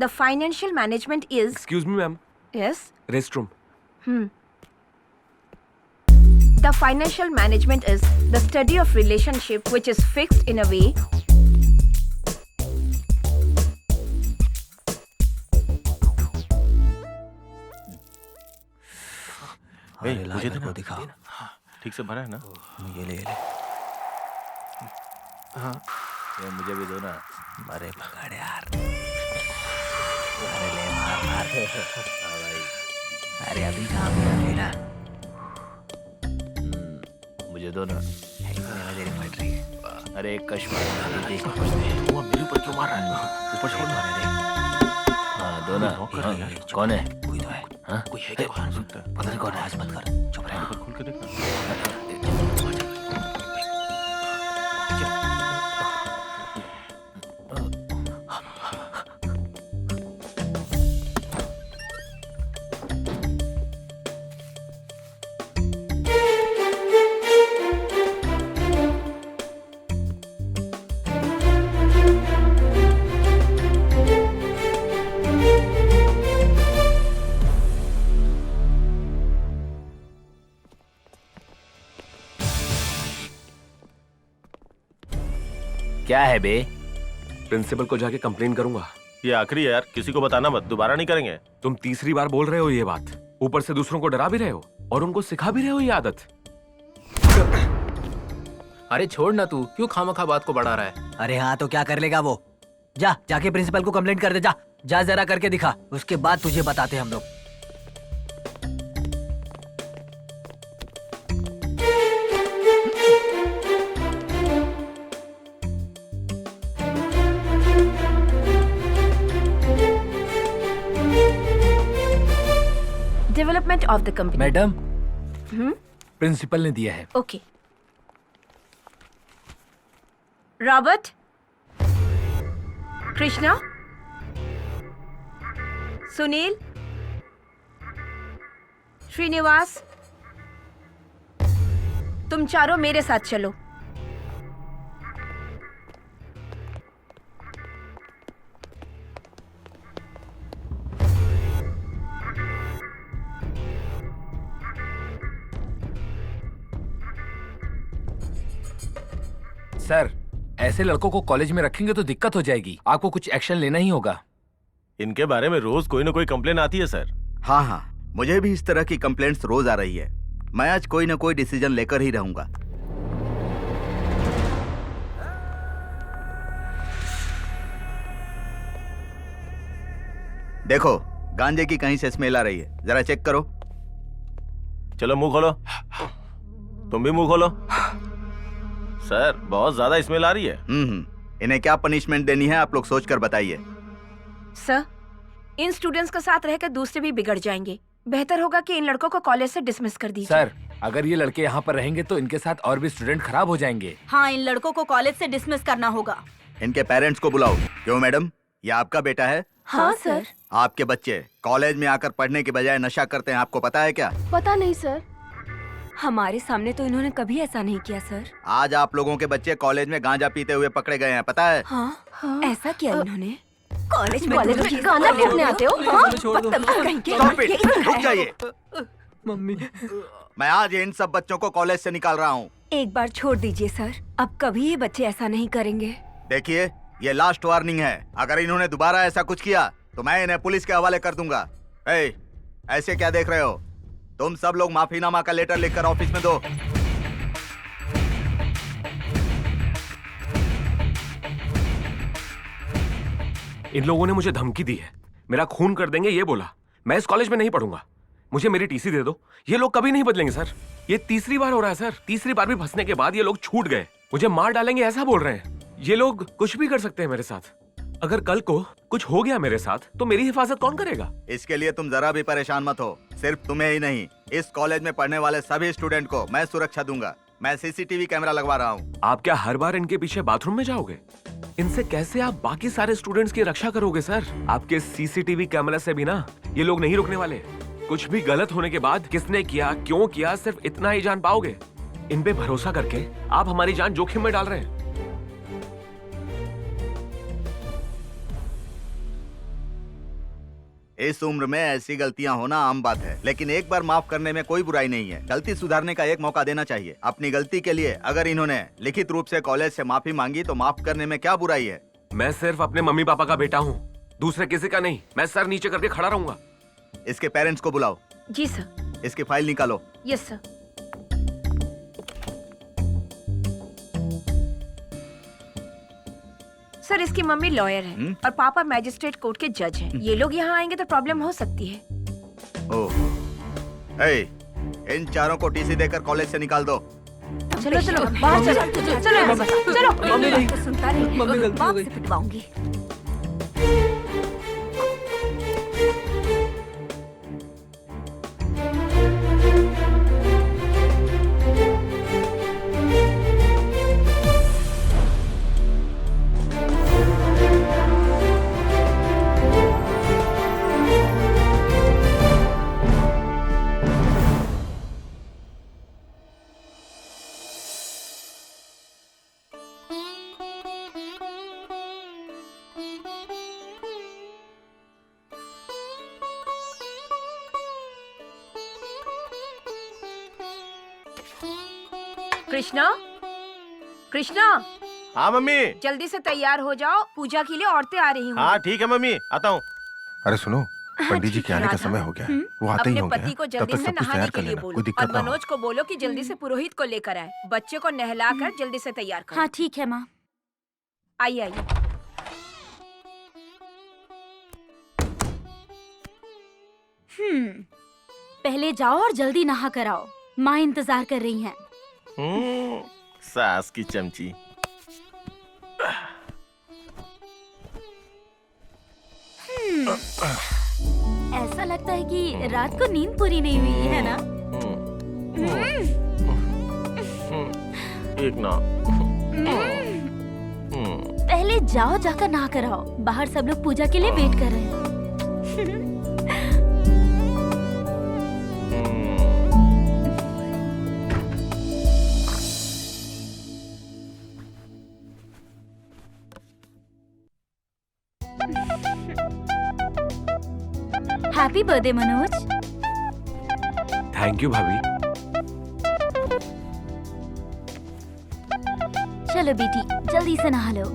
The financial management is... Excuse me, ma'am. Yes? Restroom. The financial management is the study of relationship which is fixed in a way मुझे तो दिखा। ठीक से भरा है ना? ये ले हाँ ये मुझे भी दो ना। अरे पकड़ यार। अरे ले मार हाँ भाई अरे अभी कहाँ गया मेरा? मुझे दो ना। मेरी फट रही है। अरे एक कश मार देख वो मेरे ऊपर क्यों मार रहा है? ऊपर छोड़ हाँ दो ना। कौन है? कोई तो है। हाँ कोई है क्या? पता नहीं कौन है। आज मत कर, चुप रह। खोल के देखना। क्या है बे? प्रिंसिपल को जाके कंप्लेन करूंगा। ये आखिरी है यार, किसी को बताना मत, दोबारा नहीं करेंगे। तुम तीसरी बार बोल रहे हो ये बात, ऊपर से दूसरों को डरा भी रहे हो और उनको सिखा भी रहे हो ये आदत। अरे छोड़ ना, तू क्यों खामखा बात को बढ़ा रहा है? अरे हाँ तो क्या कर लेगा वो? जाके प्रिंसिपल को कंप्लेंट कर दे। जा जरा करके दिखा, उसके बाद तुझे बताते हम लोग। Development of the company. Madam principal ने दिया है। ओके। रॉबर्ट, कृष्णा, सुनील, श्रीनिवास, तुम चारों मेरे साथ चलो। सर, ऐसे लड़कों को कॉलेज में रखेंगे तो दिक्कत हो जाएगी। आपको कुछ एक्शन लेना ही होगा। इनके बारे में रोज कोई ना कोई कंप्लेन आती है सर। हाँ, मुझे भी इस तरह की कंप्लेंट्स रोज आ रही है। मैं आज कोई ना कोई डिसीजन लेकर ही रहूंगा। देखो, गांजे की कहीं से स्मेल आ रही है, जरा चेक करो। चलो मुंह खोलो, तुम भी मुंह खोलो। सर बहुत ज्यादा स्मेल आ रही है। इन्हें क्या पनिशमेंट देनी है आप लोग सोच कर बताइए। सर, इन स्टूडेंट्स के साथ रहकर दूसरे भी बिगड़ जाएंगे। बेहतर होगा कि इन लड़कों को कॉलेज से डिसमिस कर दीजिए। सर, अगर ये लड़के यहाँ पर रहेंगे तो इनके साथ और भी स्टूडेंट खराब हो जाएंगे। हाँ, इन लड़कों को कॉलेज से डिसमिस करना होगा। इनके पेरेंट्स को बुलाओ। क्यों मैडम, ये आपका बेटा है? हाँ सर। आपके बच्चे कॉलेज में आकर पढ़ने के बजाय नशा करते हैं, आपको पता है क्या? पता नहीं सर, हमारे सामने तो इन्होंने कभी ऐसा नहीं किया सर। आज आप लोगों के बच्चे कॉलेज में गांजा पीते हुए पकड़े गए हैं, पता है? हाँ, ऐसा किया इन्होंने? कॉलेज में गांजा पीने आते हो? रुक जाइए। मम्मी, मैं आज इन सब बच्चों को कॉलेज से निकाल रहा हूँ। एक बार छोड़ दीजिए सर, अब कभी ये बच्चे ऐसा नहीं करेंगे। देखिए, ये लास्ट वार्निंग है। अगर इन्होंने दोबारा ऐसा कुछ किया तो मैं इन्हें पुलिस के हवाले कर दूंगा। ए, ऐसे क्या देख रहे हो? तुम सब लोग माफीनामा का लेटर लिखकर ऑफिस में दो। इन लोगों ने मुझे धमकी दी है, मेरा खून कर देंगे ये बोला। मैं इस कॉलेज में नहीं पढ़ूंगा, मुझे मेरी टीसी दे दो। ये लोग कभी नहीं बदलेंगे सर, ये तीसरी बार हो रहा है सर। तीसरी बार भी फंसने के बाद ये लोग छूट गए, मुझे मार डालेंगे ऐसा बोल रहे हैं। ये लोग कुछ भी कर सकते हैं मेरे साथ। अगर कल को कुछ हो गया मेरे साथ तो मेरी हिफाजत कौन करेगा? इसके लिए तुम जरा भी परेशान मत हो। सिर्फ तुम्हें ही नहीं, इस कॉलेज में पढ़ने वाले सभी स्टूडेंट को मैं सुरक्षा दूंगा। मैं सीसीटीवी कैमरा लगवा रहा हूँ। आप क्या हर बार इनके पीछे बाथरूम में जाओगे? इनसे कैसे आप बाकी सारे स्टूडेंट्स की रक्षा करोगे सर? आपके सीसीटीवी कैमरा से भी ना ये लोग नहीं रुकने वाले। कुछ भी गलत होने के बाद किसने किया, क्यों किया, सिर्फ इतना ही जान पाओगे। इन पे भरोसा करके आप हमारी जान जोखिम में डाल रहे हैं। इस उम्र में ऐसी गलतियां होना आम बात है, लेकिन एक बार माफ करने में कोई बुराई नहीं है। गलती सुधारने का एक मौका देना चाहिए। अपनी गलती के लिए अगर इन्होंने लिखित रूप से कॉलेज से माफी मांगी तो माफ करने में क्या बुराई है? मैं सिर्फ अपने मम्मी पापा का बेटा हूँ, दूसरे किसी का नहीं। मैं सर नीचे करके खड़ा रहूंगा। इसके पेरेंट्स को बुलाओ। जी सर। इसकी फाइल निकालो। Yes sir. सर इसकी मम्मी लॉयर है और पापा मैजिस्ट्रेट कोर्ट के जज हैं। ये लोग यहाँ आएंगे तो प्रॉब्लम हो सकती है। ओह, ए, इन चारों को टीसी देकर कॉलेज से निकाल दो। चलो चलो बाहर चलो चलो चलो। मम्मी नहीं, तो सुनता नहीं, मम्मी गलती हो बाप गई। से पिटवाऊंगी। कृष्णा, कृष्णा, हाँ मम्मी। जल्दी से तैयार हो जाओ, पूजा के लिए औरतें आ रही हाँ होंगी। ठीक है मम्मी, आता हूँ। अरे सुनो, पंडित जी के आने का समय हो गया, वो आते ही अपने होंगे। पति को तब जल्दी तक से सब कुछ नहाने तैयार के कर लिए लेना, बोलो कोई दिक्कत और ना हो। मनोज को बोलो कि जल्दी से पुरोहित को लेकर आए। बच्चे को नहलाकर जल्दी से तैयार करो। हाँ ठीक है माँ। आइए आइए। पहले जाओ और जल्दी नहा कर आओ, माँ इंतजार कर रही हैं। सास की चमची। ऐसा लगता है कि रात को नींद पूरी नहीं हुई है ना? एक ना। पहले जाओ, जाकर नहा कर आओ। बाहर सब लोग पूजा के लिए वेट कर रहे हैं। Happy birthday Manoj. Thank you भाभी। चलो बेटी, जल्दी से नहा लो।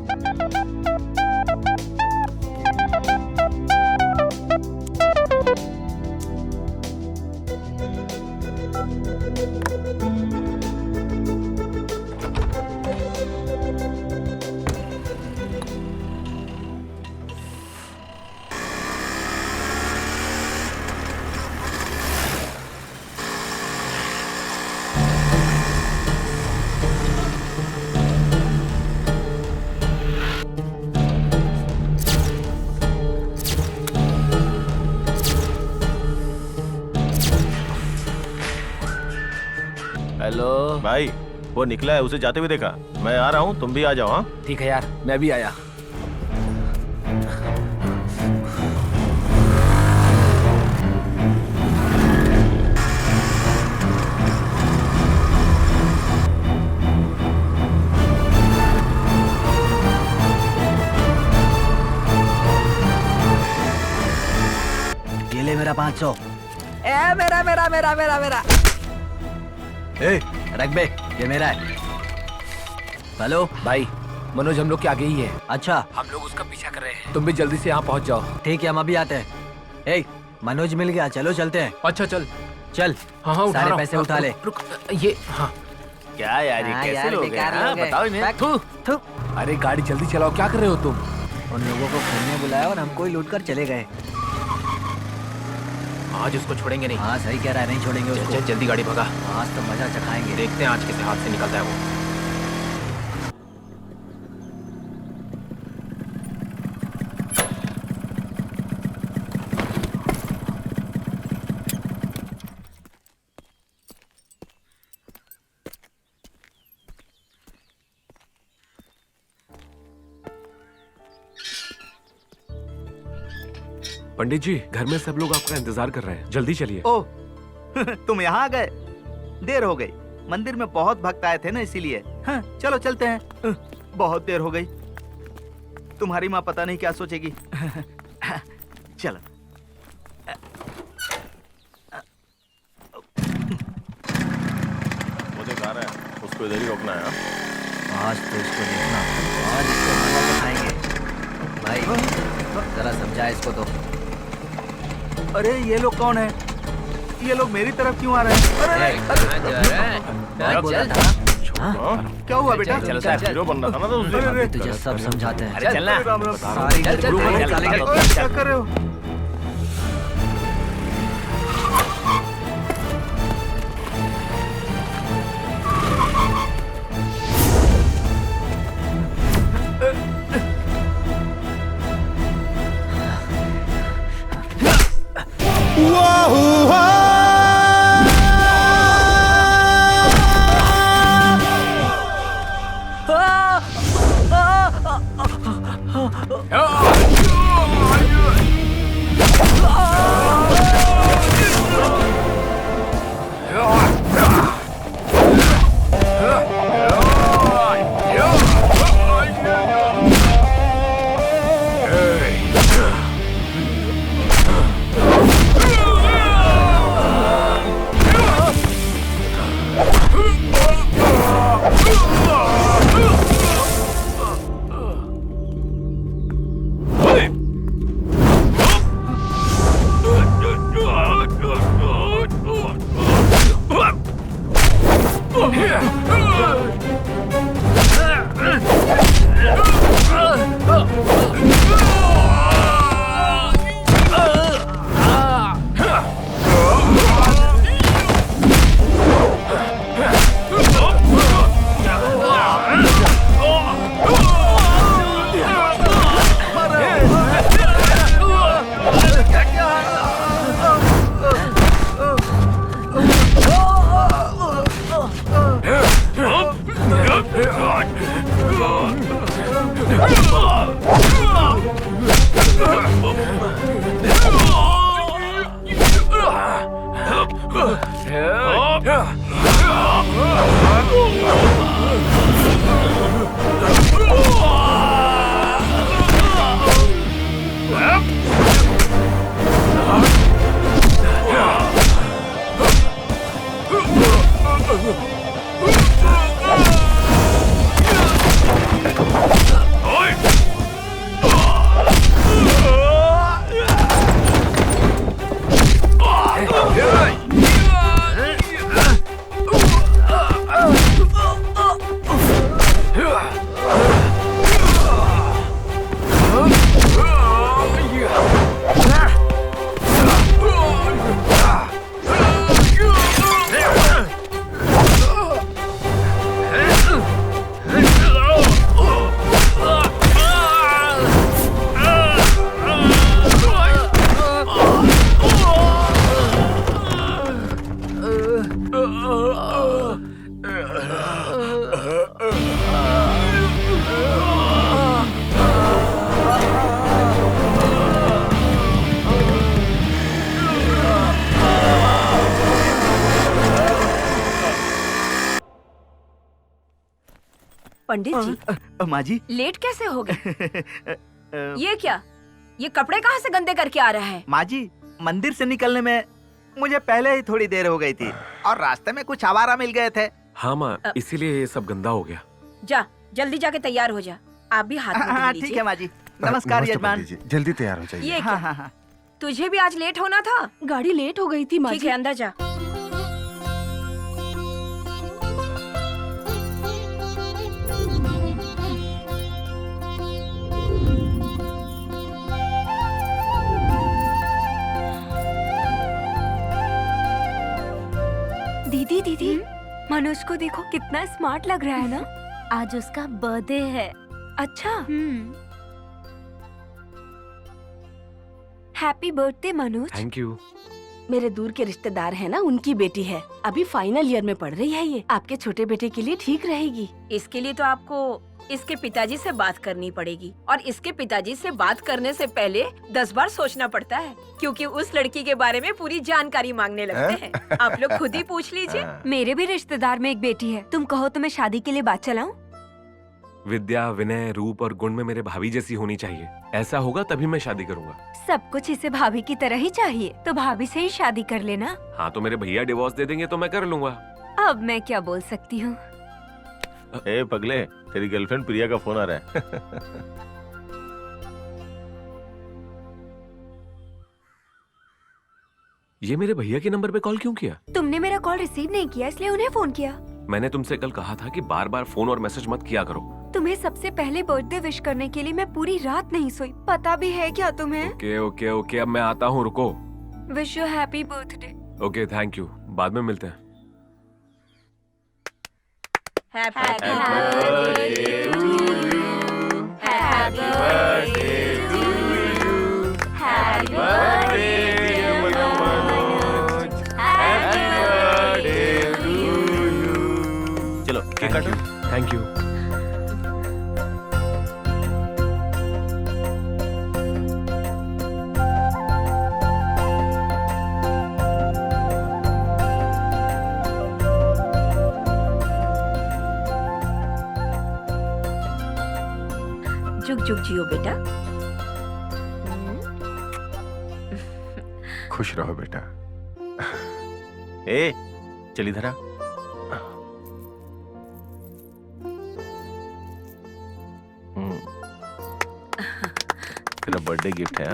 हेलो भाई, वो निकला है, उसे जाते हुए देखा। मैं आ रहा हूँ, तुम भी आ जाओ। हाँ ठीक है यार, मैं भी आया। ये ले मेरा 500। ए मेरा मेरा मेरा मेरा मेरा। ए रख बे, ये मेरा है। हेलो भाई, मनोज हम लोग के आगे ही है। अच्छा, हम लोग उसका पीछा कर रहे हैं। तुम भी जल्दी से यहाँ पहुँच जाओ। ठीक है, हम अभी आते हैं। ए, मनोज मिल गया, चलो चलते हैं। अच्छा चल। चल, हाँ हाँ उठा सारे रहा हूँ। पैसे उठा ले। रुक, ये हाँ। क्या यार ये हाँ कैसे यार, लोग हैं बेकार हाँ, लोग हैं। बताओ इन्हें थू। अरे गाड़ी जल्दी चलाओ, क्या कर रहे हो तुम? उन लोगों को घूमने बुलाया और हमको ही लूट कर चले गए। आज उसको छोड़ेंगे नहीं। हाँ सही कह रहा है, नहीं छोड़ेंगे चल उसको। चल जल्दी गाड़ी भगा। आज तो मजा चखाएंगे। देखते हैं आज किसे हाथ से निकलता है वो। पंडित जी, घर में सब लोग आपका इंतजार कर रहे हैं, जल्दी चलिए। ओह तुम यहाँ आ गए, देर हो गई। मंदिर में बहुत भक्त आए थे ना, इसीलिए। हाँ, चलो चलते हैं। बहुत देर हो गई। तुम्हारी माँ पता नहीं क्या सोचेगी। चलो। मुझे कहा रहा है उसको इधर ही रोकना है हाँ? आज तो इसको देखना, आज इसको मजा चखाएंगे। भाई जरा समझा इसको तो। अरे ये लोग कौन है? ये लोग मेरी तरफ क्यों आ रहे हैं? अरे मैं बोला था ना। हाँ? क्या हुआ बेटा? चलो सर हीरो बनना था ना तो उस दिन। अभी तुझे सब समझाते हैं। अरे चलना। राम राम। सारी चल, चल, गुरु चल, चलेंगे। चल, ओए, क्या कर रहे हो? पंडित जी, माँ जी। लेट कैसे हो गए? ये क्या? ये कपड़े कहाँ से गंदे करके आ रहा है? माँ जी, मंदिर से निकलने में मुझे पहले ही थोड़ी देर हो गई थी और रास्ते में कुछ आवारा मिल गए थे। हाँ माँ, इसीलिए ये सब गंदा हो गया। जा, जल्दी जाके तैयार हो जा। आप भी हाथ मुंह धो हाँ लीजिए। ठीक है माँ जी। नमस्कार नमस्ते यजमान। पंडित जी, जल्दी तैयार हो जाइए। ये हाँ क्या? हाँ हाँ। तुझे भी आज लेट होना था। गाड़ी लेट हो गई थी माँ ठीक जी। है, अंदर जा। दीदी दीदी मनोज को देखो कितना स्मार्ट लग रहा है ना। आज उसका बर्थडे है। अच्छा, happy birthday Manoj. Thank you. मेरे दूर के रिश्तेदार है ना, उनकी बेटी है, अभी फाइनल ईयर में पढ़ रही है। ये आपके छोटे बेटे के लिए ठीक रहेगी। इसके लिए तो आपको इसके पिताजी से बात करनी पड़ेगी, और इसके पिताजी से बात करने से पहले 10 बार सोचना पड़ता है, क्योंकि उस लड़की के बारे में पूरी जानकारी मांगने लगते हैं। आप लोग खुद ही पूछ लीजिए। मेरे भी रिश्तेदार में एक बेटी है। तुम कहो तो मैं शादी के लिए बात चलाऊं? विद्या, विनय, रूप और गुण में मेरे भाभी जैसी होनी चाहिए। ऐसा होगा तभी मैं शादी करूंगा। सब कुछ इसे भाभी की तरह ही चाहिए, तो भाभी से ही शादी कर लेना। हाँ, तो मेरे भैया डिवोर्स दे देंगे तो मैं कर लूंगा। अब मैं क्या बोल सकती हूँ। ए पगले, तेरी गर्लफ्रेंड प्रिया का फोन आ रहा है। ये मेरे भैया के नंबर पे कॉल क्यों किया? तुमने मेरा कॉल रिसीव नहीं किया, इसलिए उन्हें फोन किया। मैंने तुमसे कल कहा था कि बार बार फोन और मैसेज मत किया करो। तुम्हें सबसे पहले बर्थडे विश करने के लिए मैं पूरी रात नहीं सोई। पता भी है क्या तुम्हें? ओके ओके ओके, अब मैं आता हूँ, रुको। Wish you happy birthday. Okay, thank you, बाद में मिलते हैं। Happy birthday to you, happy birthday to you, happy birthday चलो केक काटो। Thank you. जुग जुग जियो बेटा। खुश रहो बेटा। ए चल इधर आ। तेरा बर्थडे गिफ्ट है।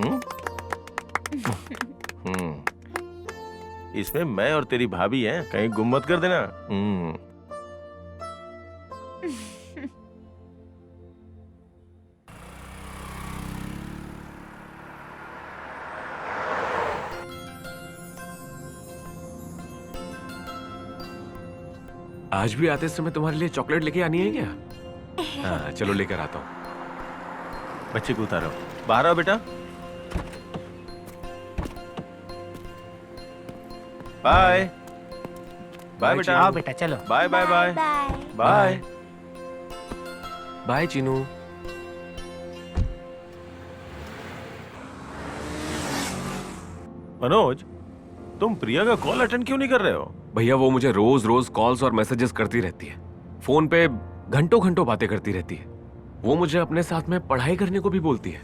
हाँ? इसमें मैं और तेरी भाभी हैं, कहीं गुम मत कर देना। आज भी आते समय तुम्हारे लिए चॉकलेट लेके आनी है क्या? हाँ, चलो लेकर आता हूँ। बच्चे को उतारो, बाहर आओ बेटा। बाय बाय बेटा। आओ बेटा, चलो। Bye bye bye bye. Bye Chinu. Manoj, तुम प्रिया का कॉल अटेंड क्यों नहीं कर रहे हो? भैया, वो मुझे रोज रोज कॉल्स और मैसेजेस करती रहती है। फोन पे घंटों घंटों बातें करती रहती है। वो मुझे अपने साथ में पढ़ाई करने को भी बोलती है।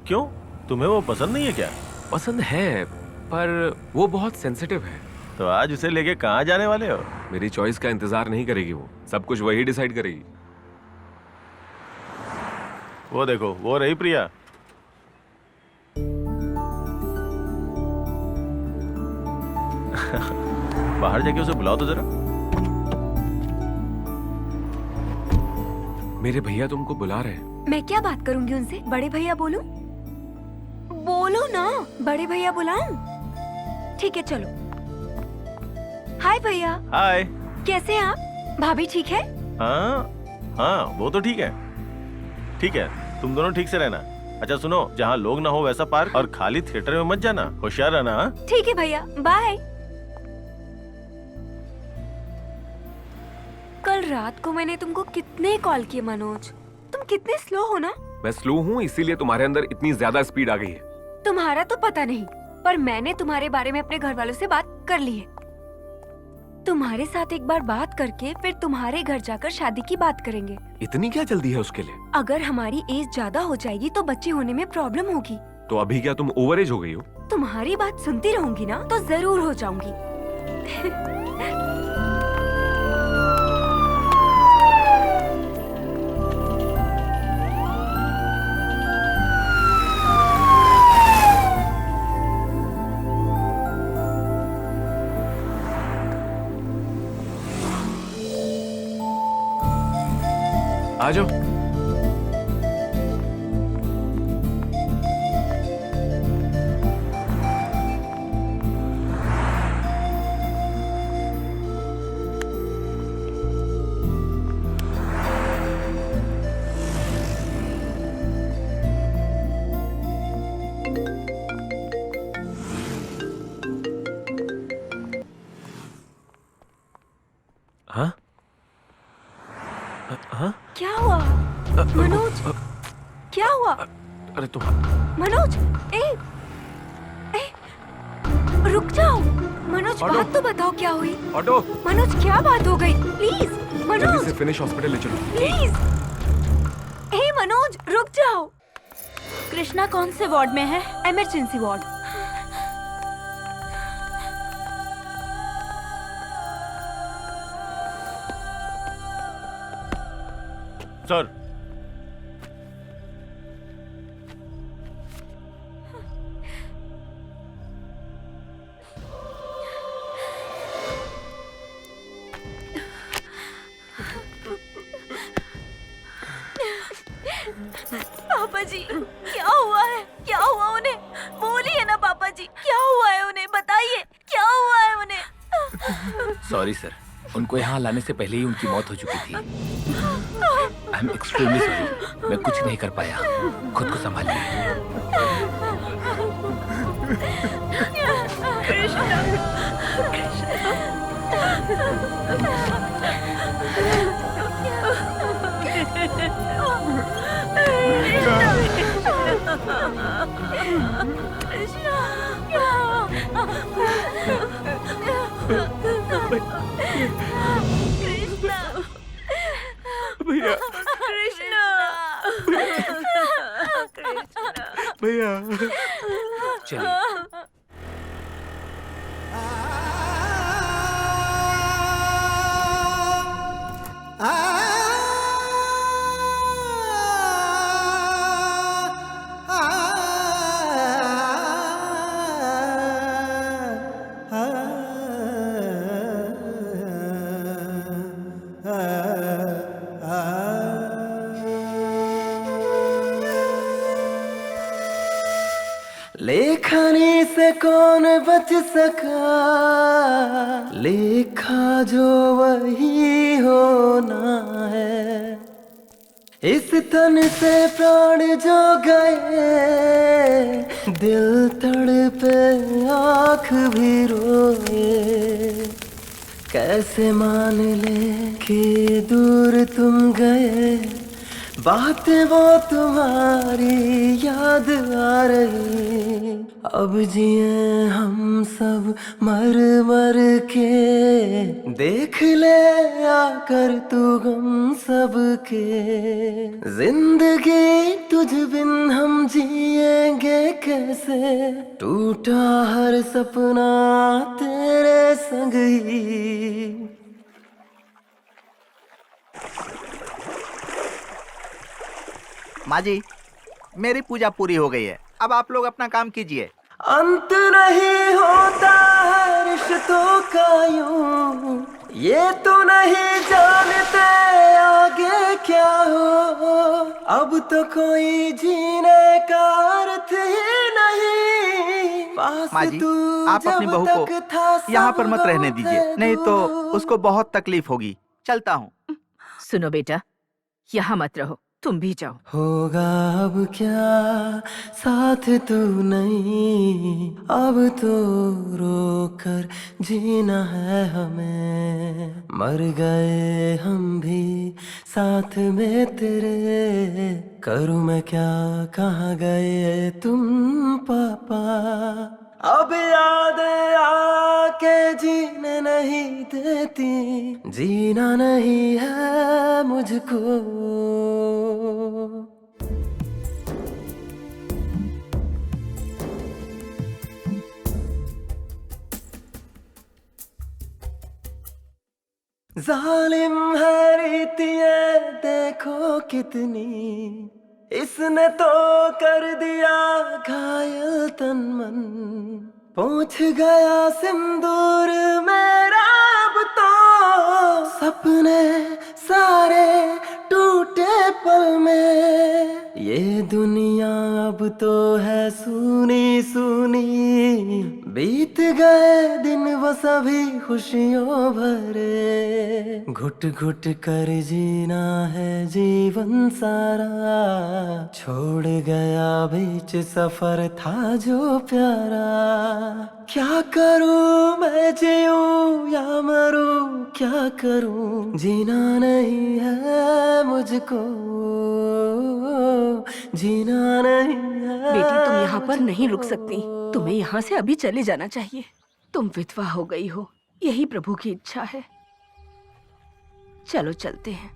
क्यों, तुम्हें वो पसंद नहीं है क्या? पसंद है, पर वो बहुत सेंसिटिव है। तो आज उसे लेके कहाँ जाने वाले हो? मेरी चॉइस का इंतजार नहीं करेगी, वो सब कुछ वही डिसाइड करेगी। वो देखो, वो रही प्रिया। बाहर जाके उसे बुलाओ तो जरा। मेरे भैया तुमको बुला रहे हैं। मैं क्या बात करूंगी उनसे? बड़े भैया बोलूं? बोलो ना, बड़े भैया बुलाऊं? ठीक है, चलो। हाय भैया। हाय। कैसे हैं आप? भाभी ठीक है? हाँ हाँ, वो तो ठीक है। ठीक है, तुम दोनों ठीक से रहना। अच्छा सुनो, जहाँ लोग ना हो वैसा पार्क, और खाली थिएटर में मत जाना, होशियार रहना। हाँ? ठीक है भैया, बाय। कल रात को मैंने तुमको कितने कॉल किए मनोज, तुम कितने स्लो हो ना। मैं स्लो हूँ, इसीलिए तुम्हारे अंदर इतनी ज्यादा स्पीड आ गई है। तुम्हारा तो पता नहीं, पर मैंने तुम्हारे बारे में अपने घर वालों से बात कर ली है। तुम्हारे साथ एक बार बात करके फिर तुम्हारे घर जाकर शादी की बात करेंगे। इतनी क्या जल्दी है उसके लिए? अगर हमारी एज ज्यादा हो जाएगी तो बच्चे होने में प्रॉब्लम होगी। तो अभी क्या तुम ओवर एज हो गई हो? तुम्हारी बात सुनती रहूंगी ना तो जरूर हो जाऊंगी। आ जाओ। हाँ? हाँ? क्या हुआ मनोज? क्या हुआ अरे तुम मनोज? ए, रुक जाओ मनोज, ऑटो। बात तो बताओ क्या हुई? ऑटो, मनोज क्या बात हो गई? प्लीज जल्दी मनोज, से फिनिश हॉस्पिटल ले चलो। प्लीज। ए मनोज रुक जाओ। कृष्णा कौन से वार्ड में है? Emergency ward. सर, पापा जी क्या हुआ है? क्या हुआ उन्हें? बोलिए ना पापा जी, क्या हुआ है उन्हें? बताइए क्या हुआ है उन्हें? सॉरी सर, उनको यहाँ लाने से पहले ही उनकी मौत हो चुकी थी। आई एम एक्सट्रीमली सॉरी, मैं कुछ नहीं कर पाया। खुद को संभालिए। भैया, भैया। चलिए। लेखनी से कौन बच सका, लेखा जो वही होना है। इस तन से प्राण जो गए, दिल तड़पे आँख भी रोए। कैसे मान ले कि दूर तुम गए, बातें वो तुम्हारी याद आ रही। अब जिए हम सब मर मर के, देख ले आकर तू गम सबके। जिंदगी तुझ बिन हम जिएंगे कैसे, टूटा हर सपना तेरे संग ही। माँ जी, मेरी पूजा पूरी हो गई है, अब आप लोग अपना काम कीजिए। अंत नहीं होता है रिश्तों का यूं, ये तो नहीं जानते आगे क्या हो। अब तो कोई जीने का अर्थ ही नहीं। माँ जी, आप अपनी बहू को यहाँ पर मत रहने दीजिए, नहीं तो उसको बहुत तकलीफ होगी। चलता हूँ। सुनो बेटा, यहाँ मत रहो, तुम भी जाओ। होगा अब क्या साथ तू नहीं, अब तो रोकर जीना है हमें। मर गए हम भी साथ में तेरे, करूँ मैं क्या, कहाँ गए तुम पापा। अब याद आके जीने नहीं देती, जीना नहीं है मुझको। जालिम है रीतियां देखो कितनी, इसने तो कर दिया घायल तन मन। पहुंच गया सिंदूर मेरा, अब तो सपने सारे टूटे में ये दुनिया अब तो है सूनी सूनी, बीत गए दिन वो सभी खुशियों भरे, घुट घुट कर जीना है जीवन सारा, छोड़ गया बीच सफर था जो प्यारा, क्या करूं मैं जीऊं या मरूं क्या करूं, जीना नहीं है मुझको, जीना नहीं है। बेटी तुम यहाँ पर नहीं रुक सकती, तुम्हें यहाँ से अभी चले जाना चाहिए। तुम विधवा हो गई हो, यही प्रभु की इच्छा है। चलो चलते हैं।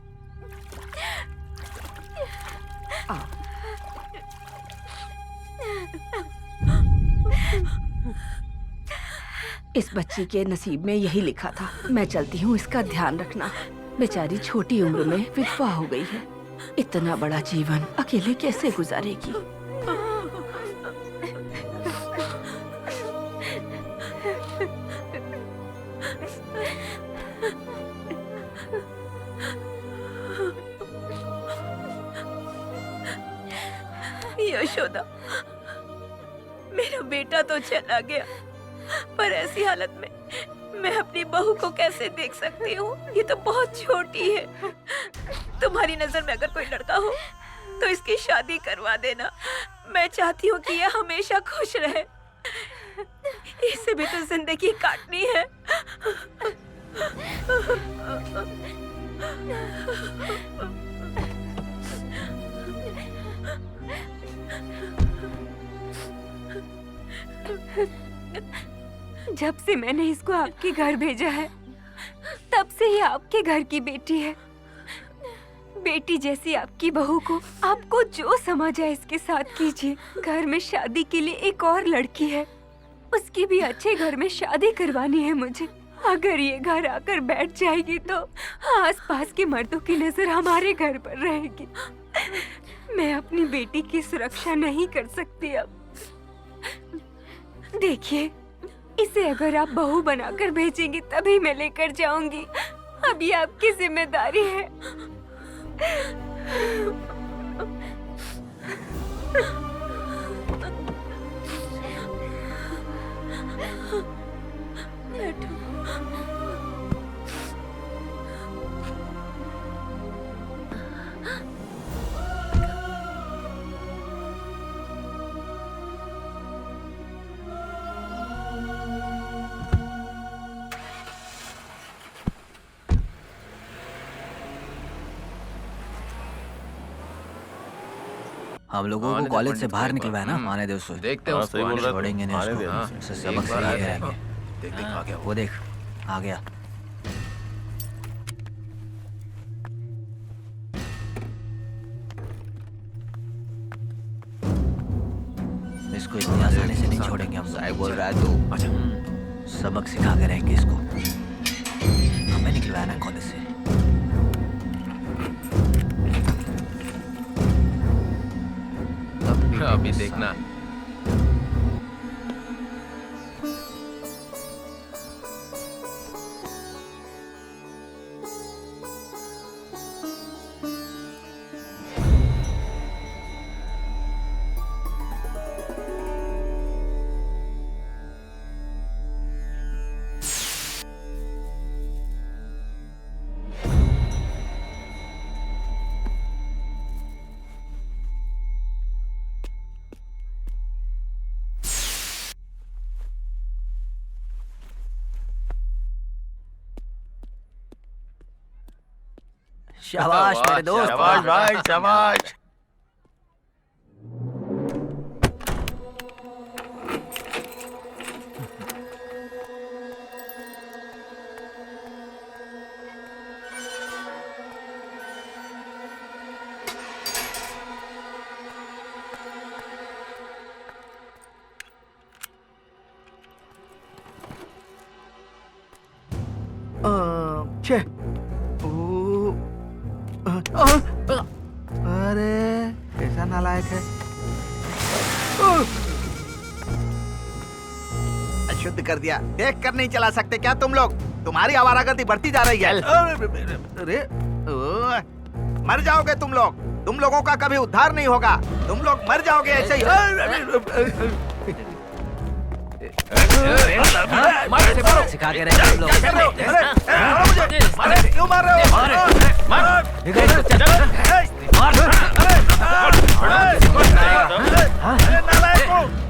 आओ। इस बच्ची के नसीब में यही लिखा था। मैं चलती हूँ, इसका ध्यान रखना। बेचारी छोटी उम्र में विधवा हो गई है, इतना बड़ा जीवन अकेले कैसे गुजारेगी। यशोदा, मेरा बेटा तो चला गया, पर ऐसी हालत में मैं अपनी बहू को कैसे देख सकती हूँ? ये तो बहुत छोटी है। तुम्हारी नजर में अगर कोई लड़का हो तो इसकी शादी करवा देना। मैं चाहती हूँ कि ये हमेशा खुश रहे। इसे भी तो जिंदगी काटनी है। जब से मैंने इसको आपके घर भेजा है, तब से ये आपके घर की बेटी है। बेटी जैसी आपकी बहू को आपको जो समझ है इसके साथ कीजिए। घर में शादी के लिए एक और लड़की है, उसकी भी अच्छे घर में शादी करवानी है मुझे। अगर ये घर आकर बैठ जाएगी तो आसपास के मर्दों की नजर हमारे घर पर रहेगी। मैं अपनी बेटी की सुरक्षा नहीं कर सकती अब। देखिए, इसे अगर आप बहू बनाकर भेजेंगी तभी मैं लेकर जाऊंगी। अब ये आपकी जिम्मेदारी है। हम लोगों को कॉलेज से बाहर निकलवाया ना, आने दे उसको। देखते हैं उसको, आने दो। छोड़ेंगे नहीं आने दे उसको, उसे। उससे सबक सिखा के रहेंगे। देख देख आ गया वो देख आ गया। इसको इतनी आसानी से नहीं छोड़ेंगे हम। साहब बोल रहा है तू। अच्छा, सबक सिखा के रहेंगे इसको। हमें निकलवाया ना कॉलेज से। अभी देखना। शाबाश मेरे दोस्त। शाबाश भाई, शाबाश। अरे कैसा नालायक है। अशुद्ध कर दिया। देख कर नहीं चला सकते क्या तुम लोग? तुम्हारी आवारागर्दी बढ़ती जा रही है। अरे मर जाओगे तुम लोग। तुम लोगों का कभी उद्धार नहीं होगा, तुम लोग मर जाओगे ऐसे ही। सिखा के रहे हम लोग। अरे क्यों मार रहे हो?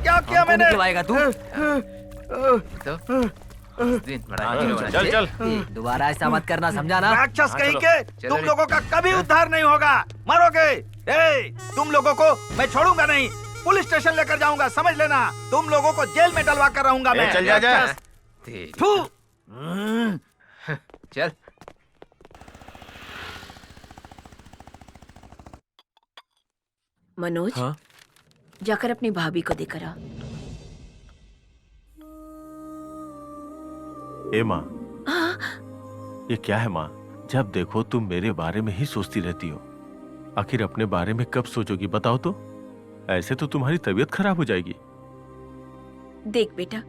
क्या किया मैंने? निकलवाएगा तू? चल चल। दोबारा ऐसा मत करना, समझा ना? राक्षस कहीं के, तुम लोगों का कभी उद्धार नहीं होगा, मरोगे। तुम लोगों को मैं छोड़ूंगा नहीं, पुलिस स्टेशन लेकर जाऊंगा, समझ लेना। तुम लोगों को जेल में डलवा कर रहूंगा मैं। चल जा। चल। मनोज, हाँ? जाकर अपनी भाभी को देकर आ। ए माँ, ये क्या है माँ? जब देखो तुम मेरे बारे में ही सोचती रहती हो। आखिर अपने बारे में कब सोचोगी बताओ तो? ऐसे तो तुम्हारी तबीयत खराब हो जाएगी। देख बेटा,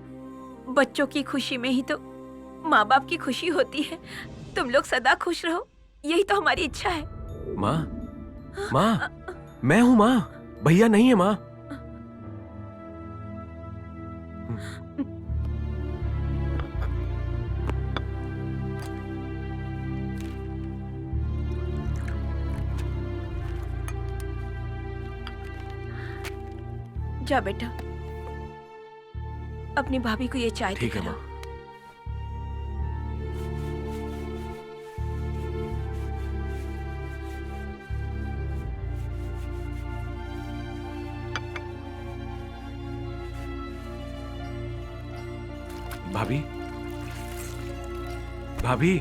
बच्चों की खुशी में ही तो माँ बाप की खुशी होती है। तुम लोग सदा खुश रहो, यही तो हमारी इच्छा है। माँ, माँ, मैं हूँ माँ, भैया नहीं है माँ। जा बेटा, अपनी भाभी को ये चाय ठीक है दिखा। माँ। भाभी, भाभी,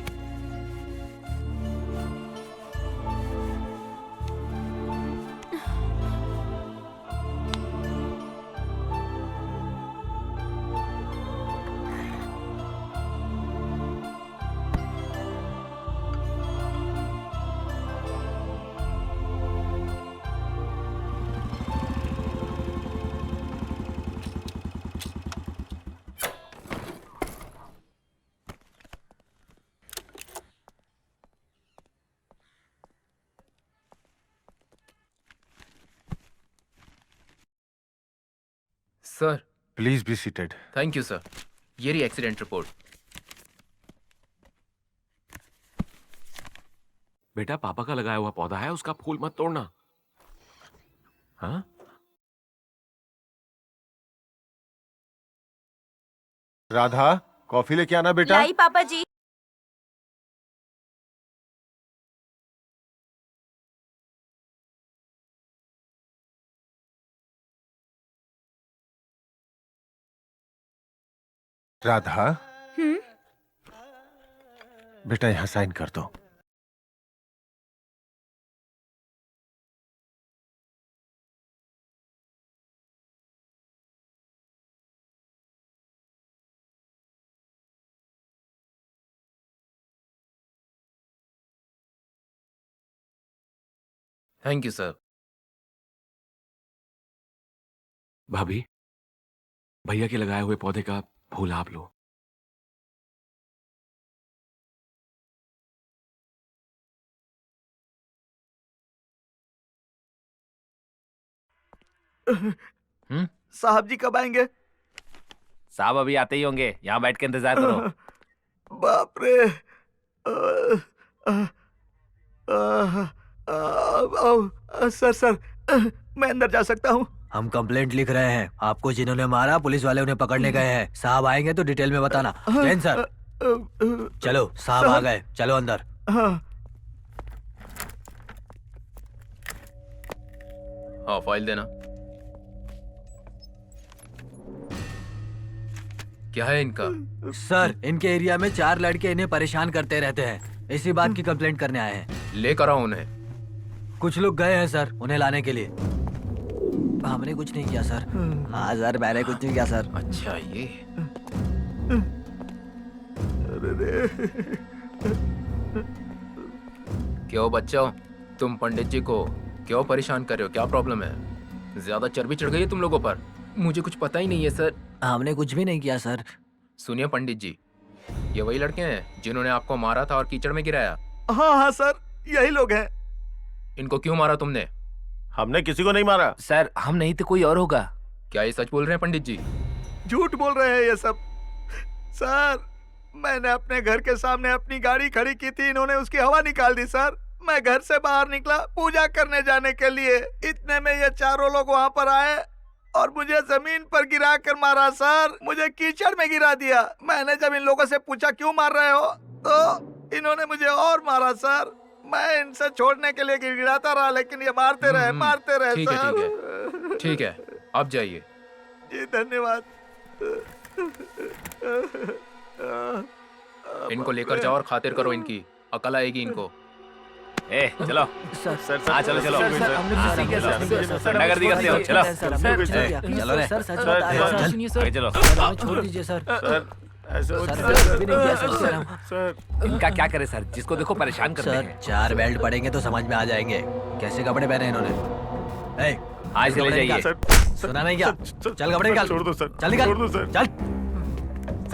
sir. Please be seated. Thank you sir. ये रही एक्सीडेंट रिपोर्ट। बेटा पापा का लगाया हुआ पौधा है, उसका फूल मत तोड़ना। हाँ? राधा, कॉफी लेके आना बेटा। लाई पापा जी। राधा, बेटा यहाँ साइन कर दो। Thank you sir. भाभी, भैया के लगाए हुए पौधे का फूल आप लो। साहब जी कब आएंगे? साहब अभी आते ही होंगे, यहाँ बैठ के इंतजार करो। बाप रे। सर, मैं अंदर जा सकता हूँ? हम कंप्लेंट लिख रहे हैं। आपको जिन्होंने मारा पुलिस वाले उन्हें पकड़ने गए हैं। साहब आएंगे तो डिटेल में बताना। जैन सर, चलो साहब आ गए, चलो अंदर। हाँ, फाइल देना। क्या है इनका? सर, इनके एरिया में 4 लड़के इन्हें परेशान करते रहते हैं। इसी बात की कंप्लेंट करने आए हैं। लेकर आओ उन्हें। कुछ लोग गए हैं सर उन्हें लाने के लिए। हमने कुछ नहीं किया सर। हाँ सर, मैंने कुछ नहीं किया सर। अच्छा ये। क्यों बच्चों, तुम पंडित जी को क्यों परेशान कर रहे हो? क्या प्रॉब्लम है? ज्यादा चर्बी चढ़ गई है तुम लोगों पर? मुझे कुछ पता ही नहीं है सर। हमने कुछ भी नहीं किया सर। सुनिए पंडित जी, ये वही लड़के हैं जिन्होंने आपको मारा था और कीचड़ में गिराया? हाँ हाँ सर, यही लोग हैं। इनको क्यों मारा तुमने? हमने किसी को नहीं मारा। सर हम नहीं तो कोई और होगा। क्या ये सच बोल रहे हैं पंडित जी? झूठ बोल रहे हैं ये सब। सर मैंने अपने घर के सामने अपनी गाड़ी खड़ी की थी, इन्होंने उसकी हवा निकाल दी सर। मैं घर से बाहर निकला पूजा करने जाने के लिए, इतने में ये चारों लोग वहाँ पर आए और मुझे जमीन पर गिरा कर मारा सर। मुझे कीचड़ में गिरा दिया। मैंने जब इन लोगों से पूछा क्यों मार रहे हो तो इन्होंने मुझे और मारा सर। मैं इनसे छोड़ने के लिए गिराता रहा लेकिन ये मारते रहे ठीक है सर। ठीक है ठीक है, आप जाइए। जी धन्यवाद। इनको लेकर जाओ और खातिर करो इनकी, अकल आएगी इनको। ए चलो सर हाँ चलो चलो नगर दी करते हो चलो चलो रे। सर सच बताया सर। आगे चलो। हमें छोड़ दीजिए सर। सर भी नहीं किया सर, कह रहा हूँ। सर इनका क्या करे सर, जिसको देखो परेशान करते सर हैं। 4 बेल्ट पड़ेंगे तो समझ में आ जाएंगे कैसे कपड़े पहने इन्होंने। ए, हाँ इसे ले कपड़े जाइए। निकाल। सुना नहीं क्या? चल कपड़े निकाल। छोड़ दो सर, चल निकाल। छोड़ दो सर। चल।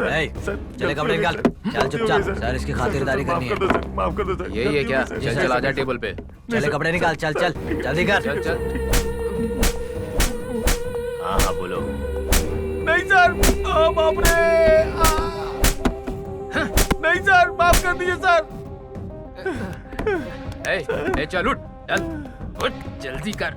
ए, चले कपड़े निकाल। चल चुपचाप। सर इसकी खातिरदारी करनी है। माफ कर दो सर। यही है क्या? चल चल आजा टेबल पे। चले कपड़े निकाल। चल चल जल्दी कर। चल चल। हाँ हाँ बोलो। नहीं सर, बाप रे। नहीं सर, माफ कर दीजिए सर। ए चल उठ, चल उठ जल्दी कर।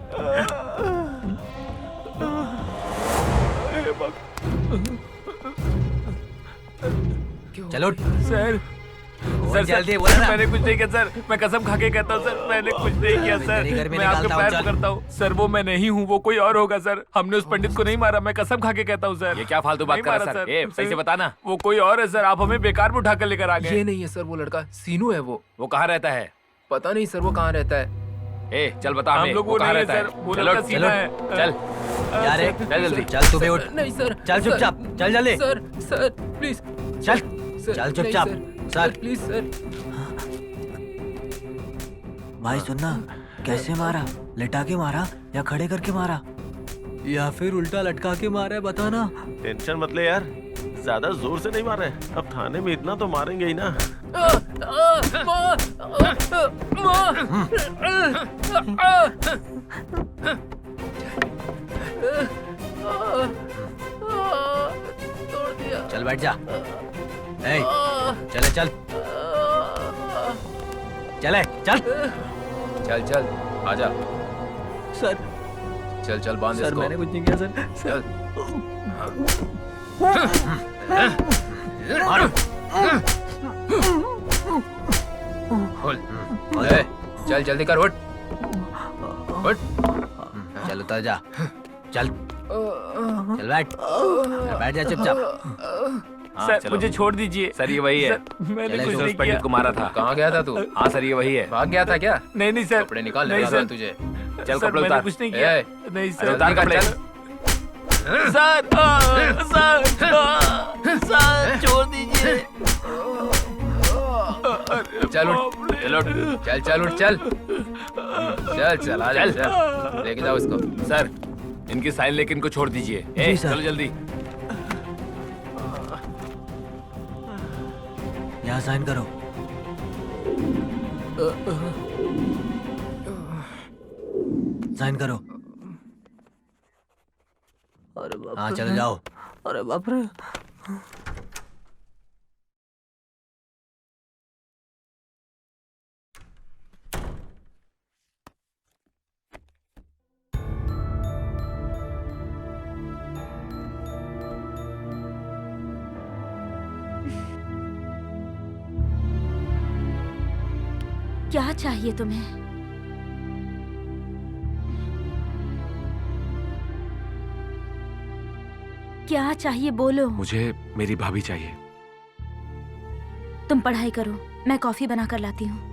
चल उठ। सर सर जल्दी बोल ना। मैंने कुछ नहीं किया सर, मैं कसम खा के कहता हूँ सर, मैंने कुछ नहीं किया सर। तेरे घर में मैं आपके निकालता हूँ, पैर चल। पकड़ता हूँ सर, वो मैं नहीं हूँ, वो कोई और होगा सर। हमने उस पंडित को नहीं मारा, मैं कसम खा के कहता हूँ सर। ये क्या फालतू बात कर रहा सर? ए सही से बताना। वो कोई और है सर, आप हमें बेकार में उठा कर लेकर आ गए। ये नहीं है सर, वो लड़का सीनू है। वो कहाँ रहता है? पता नहीं सर, वो कहाँ रहता है। ए चल बता हमें, हम लोग वो वो कहाँ नहीं है रहता है? सर, वो चलो लड़का सीना है। चल यार एक चल जल्दी। चल तू भी उठ। नहीं सर, चल चुपचाप। चल जल्दी। Sir please. चल सर, चल नहीं, चुपचाप। Sir sir please sir. भाई सुनना, कैसे मारा? लिटा के मारा या खड़े करके मारा या फिर उल्टा लटका के मारा है, बताना। टेंशन मत ले यार, ज्यादा जोर से नहीं मार रहे। अब थाने में इतना तो मारेंगे ही ना। चल बैठ जा। ए, चले चल चले चल। चल चल आजा। सर चल चल बांध सर इसको। मैंने कुछ नहीं किया सर। चल। मारो। खोल। ए, चल जल्दी कर, उठ उठ। चल उतर जा। चल चल बैठ। बैठ जा चुपचाप। सर मुझे छोड़ दीजिए सर, ये वही है। मैंने चले कुछ जो नहीं उस पंडित किया। को मारा था। कहाँ गया था तू? हाँ सर ये वही है। भाग गया था क्या? नहीं नहीं सर, कपड़े निकाल, नहीं लगा सर। तुझे। चल सर, कपड़े मैंने उतार। कुछ नहीं किया। ए, नहीं अरे सर। उतार कपड़े। सर सर छोड़ दीजिए। चल उठ, चल उठ, चल चल उठ, चल चल चल आजा, चल लेके जाओ इसको। सर इनकी साइन लेके इनको छोड़ दीजिए। ए जी, सर। चलो जल्दी। यहाँ साइन करो। साइन करो। अरे बाप हाँ रे। चले जाओ। अरे बाप रे। क्या चाहिए तुम्हें? क्या चाहिए बोलो। मुझे मेरी भाभी चाहिए। तुम पढ़ाई करो, मैं कॉफी बना कर लाती हूँ।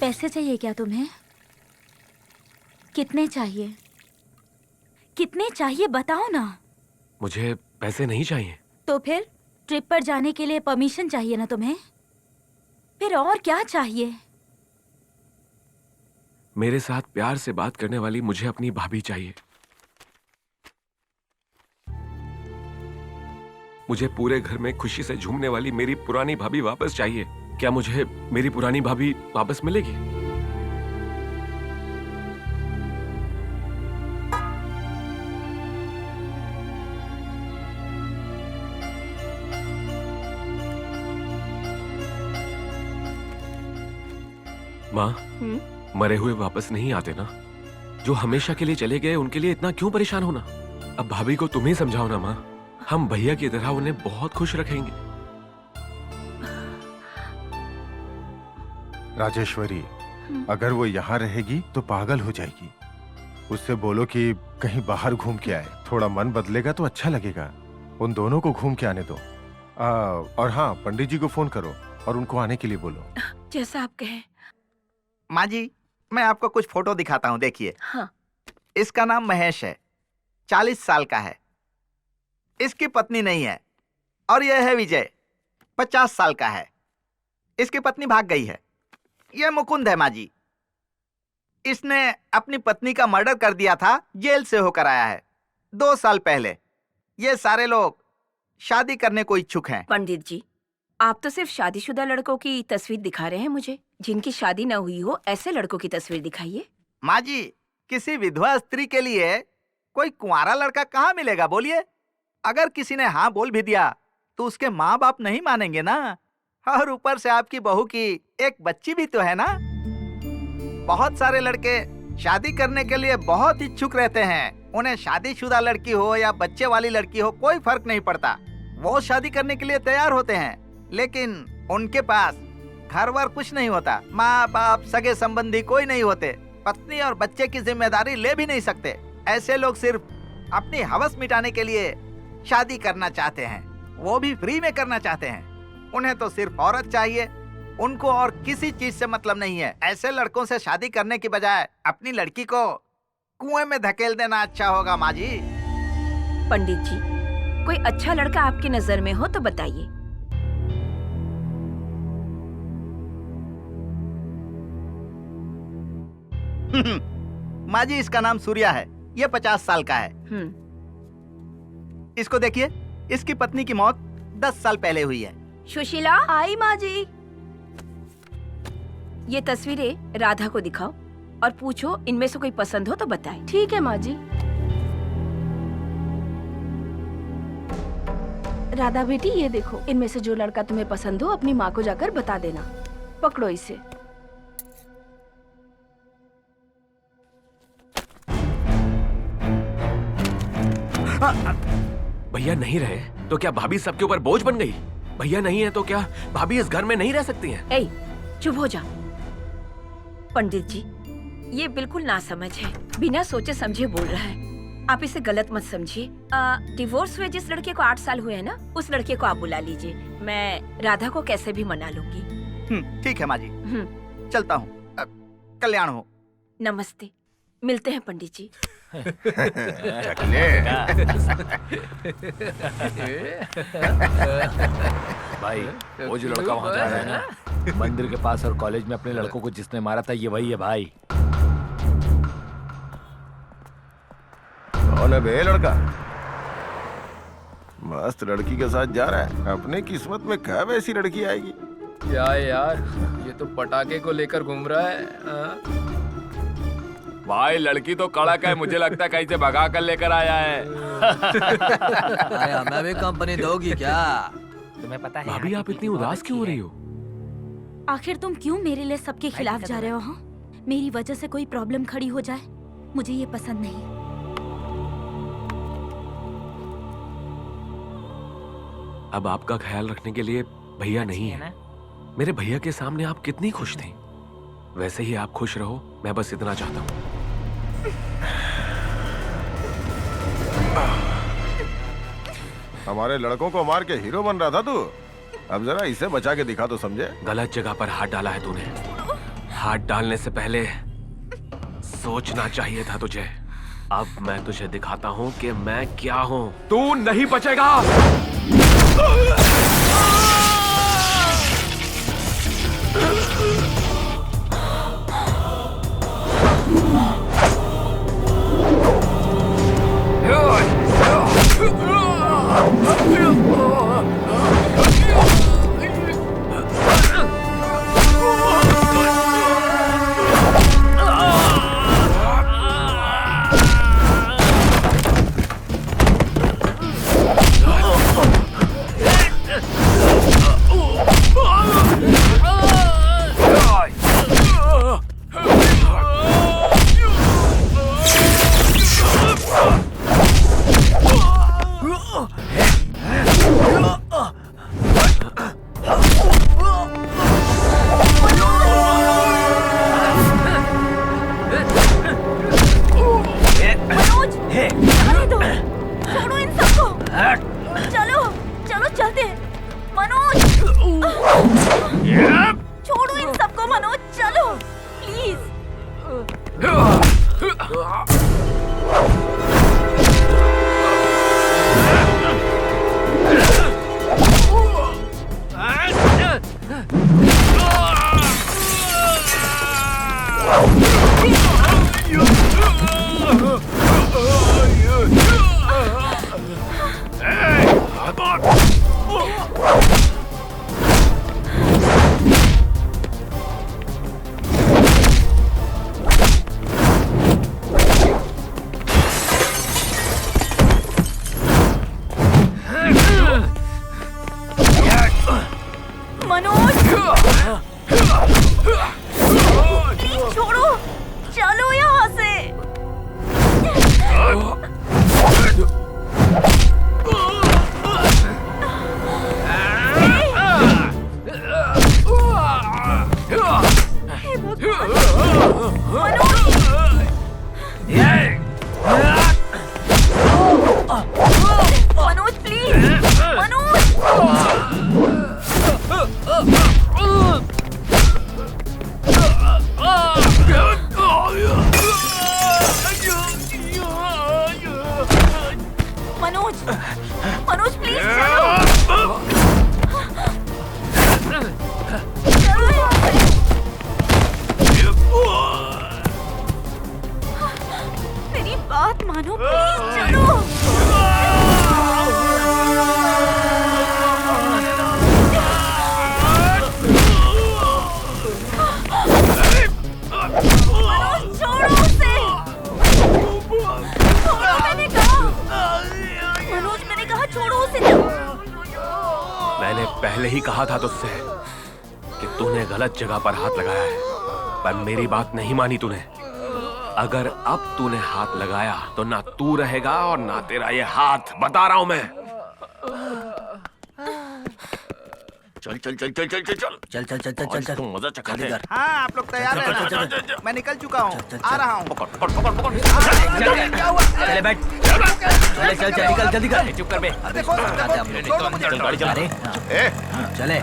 पैसे चाहिए क्या तुम्हें? कितने चाहिए? कितने चाहिए बताओ ना। मुझे पैसे नहीं चाहिए। तो फिर ट्रिप पर जाने के लिए परमिशन चाहिए ना तुम्हें? फिर और क्या चाहिए? मेरे साथ प्यार से बात करने वाली मुझे अपनी भाभी चाहिए। मुझे पूरे घर में खुशी से झूमने वाली मेरी पुरानी भाभी वापस चाहिए। क्या मुझे मेरी पुरानी भाभी वापस मिलेगी? माँ, मरे हुए वापस नहीं आते ना। जो हमेशा के लिए चले गए उनके लिए इतना क्यों परेशान होना? अब भाभी को तुम ही समझाओ ना माँ। हम भैया की तरह उन्हें बहुत खुश रखेंगे। राजेश्वरी, अगर वो यहाँ रहेगी तो पागल हो जाएगी। उससे बोलो कि कहीं बाहर घूम के आए। थोड़ा मन बदलेगा तो अच्छा लगेगा। उन दोनों को घूम के आने दो। और हाँ, पंडित जी को फोन करो और उनको आने के लिए बोलो। जैसा आप कहें। माँ जी, मैं आपको कुछ फोटो दिखाता हूँ, देखिए। हाँ। इसका नाम महेश है, 40 साल का है। इसकी पत्नी नहीं है। और यह है विजय, 50 साल का है। इसकी पत्नी भाग गई है। यह मुकुंद है माँ जी। इसने अपनी पत्नी का मर्डर कर दिया था, जेल से होकर आया है 2 साल पहले। ये सारे लोग शादी करने को इच्छुक हैं। पंडित जी, आप तो सिर्फ शादीशुदा लड़कों की तस्वीर दिखा रहे हैं मुझे। जिनकी शादी न हुई हो ऐसे लड़कों की तस्वीर दिखाइए। माँ जी, किसी विधवा स्त्री के लिए कोई कुंवारा लड़का कहाँ मिलेगा बोलिए? अगर किसी ने हाँ बोल भी दिया तो उसके माँ बाप नहीं मानेंगे ना। और ऊपर से आपकी बहू की एक बच्ची भी तो है ना। बहुत सारे लड़के शादी करने के लिए बहुत इच्छुक रहते हैं। उन्हें शादीशुदा लड़की हो या बच्चे वाली लड़की हो, कोई फर्क नहीं पड़ता। वो शादी करने के लिए तैयार होते हैं, लेकिन उनके पास घर वर कुछ नहीं होता। माँ बाप, सगे संबंधी कोई नहीं होते। पत्नी और बच्चे की जिम्मेदारी ले भी नहीं सकते। ऐसे लोग सिर्फ अपनी हवस मिटाने के लिए शादी करना चाहते हैं, वो भी फ्री में करना चाहते हैं। उन्हें तो सिर्फ औरत चाहिए, उनको और किसी चीज से मतलब नहीं है। ऐसे लड़कों से शादी करने की बजाय अपनी लड़की को कुएं में धकेल देना अच्छा होगा माँ जी। पंडित जी, कोई अच्छा लड़का आपकी नजर में हो तो बताइए। माँ जी, इसका नाम सूर्या है। ये 50 साल का है। इसको देखिए, इसकी पत्नी की मौत 10 साल पहले हुई है। सुशीला, आई माँ जी। ये तस्वीरें राधा को दिखाओ और पूछो इनमें से कोई पसंद हो तो बताए। ठीक है माँ जी। राधा बेटी, ये देखो, इनमें से जो लड़का तुम्हें पसंद हो अपनी माँ को जाकर बता देना। पकड़ो इसे। भैया नहीं रहे तो क्या भाभी सबके ऊपर बोझ बन गई? भैया नहीं है तो क्या भाभी इस घर में नहीं रह सकती हैं? ए, चुप हो जा। पंडित जी, ये बिल्कुल नासमझ है, बिना सोचे समझे बोल रहा है। आप इसे गलत मत समझिए। डिवोर्स हुए जिस लड़के को 8 साल हुए हैं ना, उस लड़के को आप बुला लीजिए। मैं राधा को कैसे भी मना लूंगी। ठीक है माँ जी, चलता हूँ। कल्याण हो। नमस्ते, मिलते हैं पंडित जी। भाई, वो जो लड़का वहाँ जा रहा है ना, मंदिर के पास और कॉलेज में अपने लड़कों को जिसने मारा था, ये वही है भाई। कौन है बे लड़का? मस्त लड़की के साथ जा रहा है। अपने किस्मत में कब ऐसी लड़की आएगी? क्या यार, ये तो पटाखे को लेकर घूम रहा है। भाई, लड़की तो कड़क है। मुझे लगता है कहीं से भगा कर लेकर आया है। हमें भी कंपनी दोगी क्या? तुम्हें पता है भाभी, आप इतनी उदास क्यों हो रही हो? आखिर तुम क्यों मेरे लिए सबके खिलाफ जा रहे हो? हाँ, मेरी वजह से कोई प्रॉब्लम खड़ी हो जाए, मुझे ये पसंद नहीं। अब आपका ख्याल रखने के लिए भैया नहीं है। मेरे भैया के सामने आप कितनी खुश थी, वैसे ही आप खुश रहो, मैं बस इतना चाहता हूँ। हमारे लड़कों को मार के हीरो बन रहा था तू। अब जरा इसे बचा के दिखा तो समझे। गलत जगह पर हाथ डाला है तूने। हाथ डालने से पहले सोचना चाहिए था तुझे। अब मैं तुझे दिखाता हूँ कि मैं क्या हूँ। तू नहीं बचेगा। जगह पर हाथ लगाया है, पर मेरी बात नहीं मानी तूने। अगर अब तूने हाथ लगाया तो ना तू रहेगा और ना तेरा ये हाथ, बता रहा हूं मैं। चल चल चल चल चल चल चल चल चल चल चल चल तुम मजा चखा दे। हाँ आप लोग तैयार हैं? मैं निकल चुका हूँ, आ रहा हूँ। पकड़ पकड़ पकड़ पकड़। चले बैठ, चले चल चल निकल जल्दी कर। चुप कर बे। चल गाड़ी चला रे। चले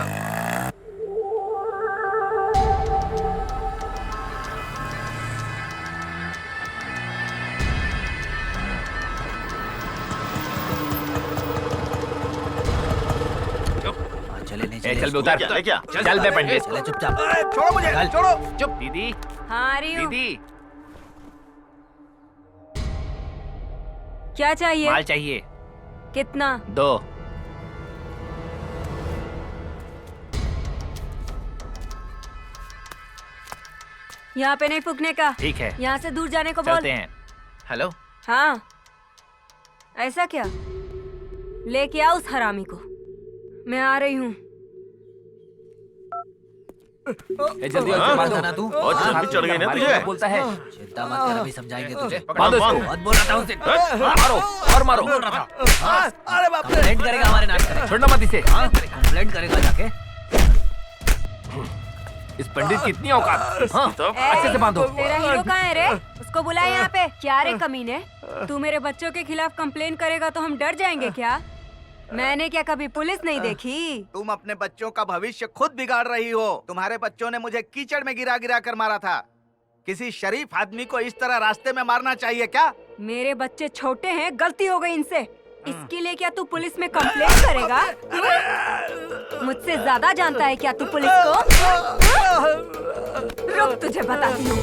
चल बे उतार। क्या चल बे पंडित। चले चुपचाप। छोड़ो मुझे, छोड़ो। चुप दीदी। हाँ आ रही हूँ। दीदी क्या चाहिए? माल चाहिए। कितना? 2। यहाँ पे नहीं फूकने का। ठीक है। यहाँ से दूर जाने को बोल। चलते हैं। हेलो। हाँ ऐसा क्या? लेके आओ उस हरामी को। मैं आ रही हूँ। जल्दी ना तू। और जल्दी चढ़ गई ना तुझे। बोलता है चिंता मत कर, अभी समझाएंगे तुझे। बांधो इसको। मत बोल रहा था उसे। मारो और मारो। अरे बाप रे, कंप्लेंट करेगा हमारे नाम पे। छोड़ना मत इसे। कंप्लेंट करेगा जाके। इस पंडित की इतनी औकात। हाँ अच्छे से बांधो। तेरा हीरो कहाँ है रे? उसको बुला यहाँ पे। क्या रे कमीने, तू मेरे बच्चों के खिलाफ कंप्लेन करेगा तो हम डर जाएंगे क्या? मैंने क्या कभी पुलिस नहीं देखी? तुम अपने बच्चों का भविष्य खुद बिगाड़ रही हो। तुम्हारे बच्चों ने मुझे कीचड़ में गिरा गिरा कर मारा था। किसी शरीफ आदमी को इस तरह रास्ते में मारना चाहिए क्या? मेरे बच्चे छोटे हैं, गलती हो गई इनसे। इसके लिए क्या तू पुलिस में कंप्लेंट करेगा? मुझसे ज्यादा जानता है क्या तू पुलिस को? रुक, तुझे बताती हूँ।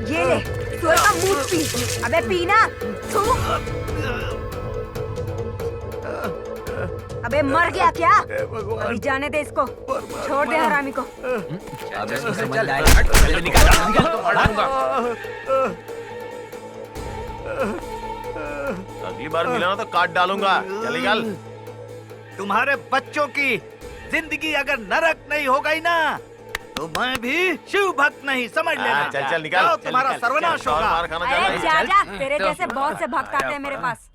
ये ले, सुअर का मूत पी। अबे पीना। थू। अबे मर गया क्या? अभी जाने दे इसको, छोड़ दे हरामी को। अब इसको समझ आएगा। चल निकाल तो मार दूंगा। अगली बार मिला ना तो काट डालूंगा। चल निकाल। तुम्हारे बच्चों की जिंदगी अगर नरक नहीं हो गई ना, तो मैं भी शिव भक्त नहीं, समझ लेना। चल चल निकाल। जाओ, तुम्हारा सर्वनाश होगा। मार खाना अरे जा जा, तेरे जैसे बहुत से भक्त आते हैं मेरे पास।